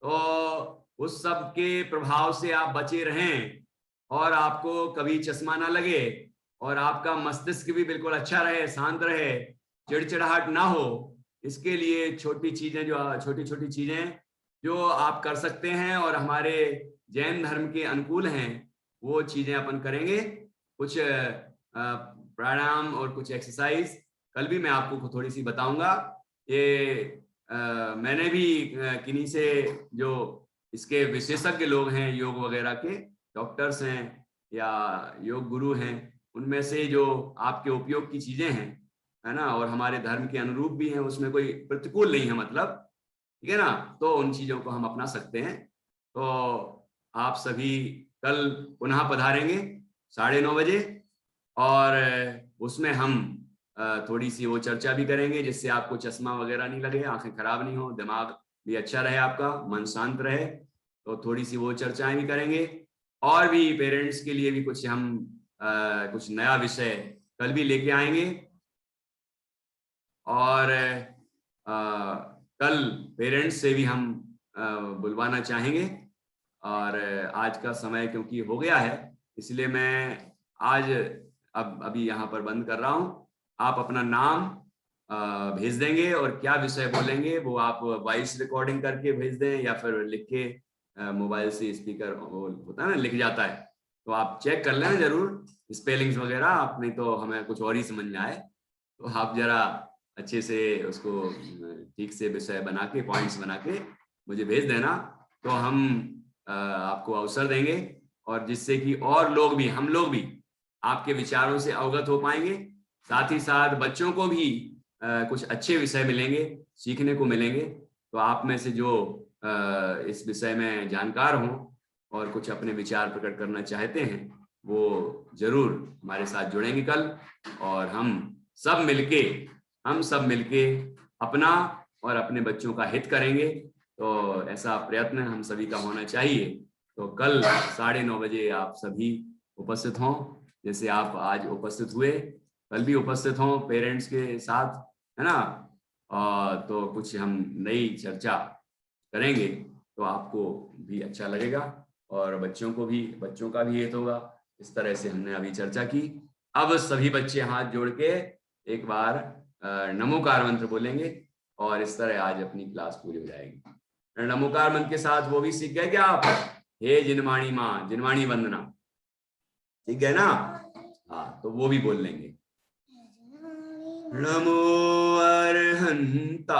तो उस सब के प्रभाव से आप बचे रहें और आपको कभी चश्मा ना लगे और आपका मस्तिष्क भी बिल्कुल अच्छा रहे, शांत रहे, चिड़चिड़ाहट ना हो। इसके लिए छोटी छोटी चीजें जो आप कर सकते हैं और हमारे जैन धर्म के अनुकूल हैं, वो चीजें अपन करेंगे। कुछ प्राणायाम और कुछ एक्सरसाइज कल भी मैं आपको थोड़ी सी बताऊंगा। ये मैंने भी किन्हीं से जो इसके विशेषज्ञ लोग हैं, योग वगैरह के डॉक्टर्स हैं या योग गुरु हैं, उनमें से जो आपके उपयोग की चीजें हैं, है ना, और हमारे धर्म के अनुरूप भी हैं, उसमें कोई प्रतिकूल नहीं है, मतलब ठीक है ना, तो उन चीजों को हम अपना सकते हैं। तो आप सभी कल पुनः पधारेंगे 9:30 बजे, और उसमें हम थोड़ी सी वो चर्चा भी करेंगे जिससे आपको चश्मा वगैरह नहीं लगे, आंखें खराब नहीं हो, दिमाग भी अच्छा रहे, आपका मन शांत रहे। तो थोड़ी सी वो चर्चाएं भी करेंगे, और भी पेरेंट्स के लिए भी कुछ हम कुछ नया विषय कल भी लेके आएंगे। और कल पेरेंट्स से भी हम बुलवाना चाहेंगे। और आज का समय क्योंकि हो गया है, इसलिए मैं आज अभी यहाँ पर बंद कर रहा हूँ। आप अपना नाम भेज देंगे और क्या विषय बोलेंगे वो आप वॉइस रिकॉर्डिंग करके भेज दें, या फिर लिख के मोबाइल से स्पीकर होता है ना, लिख जाता है, तो आप चेक कर लेना जरूर स्पेलिंग्स वगैरह। आप नहीं तो हमें कुछ और ही समझ में आए, तो आप जरा अच्छे से उसको ठीक से विषय बना के, पॉइंट्स बना के मुझे भेज देना, तो हम आपको अवसर देंगे, और जिससे कि और लोग भी, हम लोग भी आपके विचारों से अवगत हो पाएंगे। साथ ही साथ बच्चों को भी कुछ अच्छे विषय मिलेंगे, सीखने को मिलेंगे। तो आप में से जो इस विषय में जानकार हों और कुछ अपने विचार प्रकट करना चाहते हैं, वो जरूर हमारे साथ जुड़ेंगे कल, और हम सब मिलके अपना और अपने बच्चों का हित करेंगे। तो ऐसा प्रयत्न हम सभी का होना चाहिए। तो कल 9:30 बजे आप सभी उपस्थित हों, जैसे आप आज उपस्थित हुए, कल भी उपस्थित हों पेरेंट्स के साथ, है ना। तो कुछ हम नई चर्चा करेंगे, तो आपको भी अच्छा लगेगा और बच्चों का भी हित होगा। इस तरह से हमने अभी चर्चा की। अब सभी बच्चे हाथ जोड़ के एक बार नमोकार मंत्र बोलेंगे, और इस तरह आज अपनी क्लास पूरी हो जाएगी। नमोकार मंत्र के साथ वो भी सीख गए क्या आप? हे जिनवाणी माँ, जिनवाणी वंदना, ठीक है ना? हाँ, तो वो भी बोल लेंगे। नमो अर्हंताणं,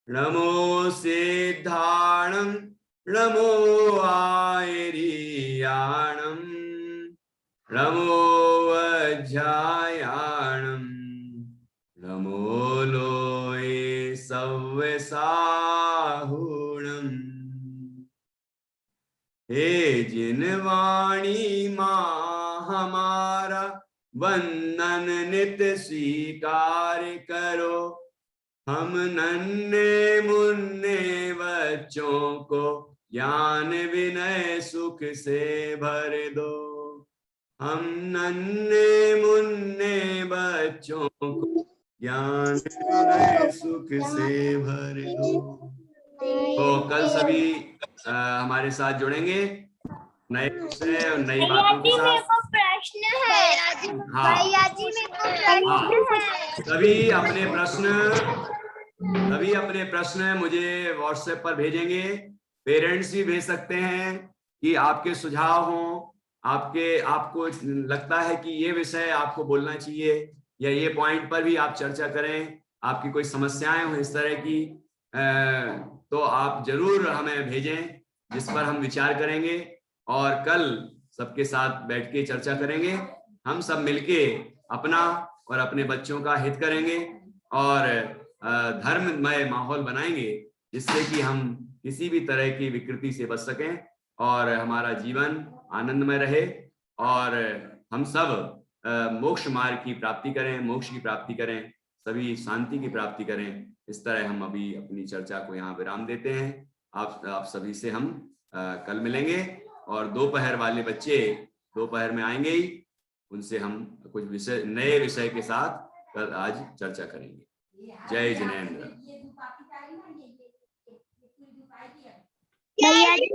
नमो सिद्धाणं, नमो आयरियाणं, नमो वज्रायाणं, नमो लोये सव्यसाहुणम्। हे जिनवाणी माँ हमारा वंदन नित स्वीकार करो, हम नन्हे मुन्ने बच्चों को ज्ञान विनय सुख से भर दो। हम नन्हे मुन्ने बच्चों को ज्ञान विनय सुख से भर दो। तो कल सभी हमारे साथ जुड़ेंगे नए विषय और नई बातों के साथ। प्रश्न है। हाँ, सभी अपने प्रश्न मुझे व्हाट्सएप पर भेजेंगे। पेरेंट्स भी भेज सकते हैं कि आपके सुझाव हों, आपको लगता है कि ये विषय आपको बोलना चाहिए, या ये पॉइंट पर भी आप चर्चा करें, आपकी कोई समस्याएं हो इस तरह की, तो आप जरूर हमें भेजें, जिस पर हम विचार करेंगे और कल सबके साथ बैठ के चर्चा करेंगे। हम सब मिलके अपना और अपने बच्चों का हित करेंगे और धर्ममय माहौल बनाएंगे, जिससे कि हम किसी भी तरह की विकृति से बच सकें और हमारा जीवन आनंदमय रहे, और हम सब मोक्ष मार्ग की प्राप्ति करें, मोक्ष की प्राप्ति करें। सभी शांति की प्राप्ति करें। इस तरह हम अभी अपनी चर्चा को यहाँ विराम देते हैं। आप सभी से हम कल मिलेंगे, और दोपहर वाले बच्चे दोपहर में आएंगे ही, उनसे हम कुछ विषय, नए विषय के साथ कल आज चर्चा करेंगे। जय जिनेंद्र। भैया जी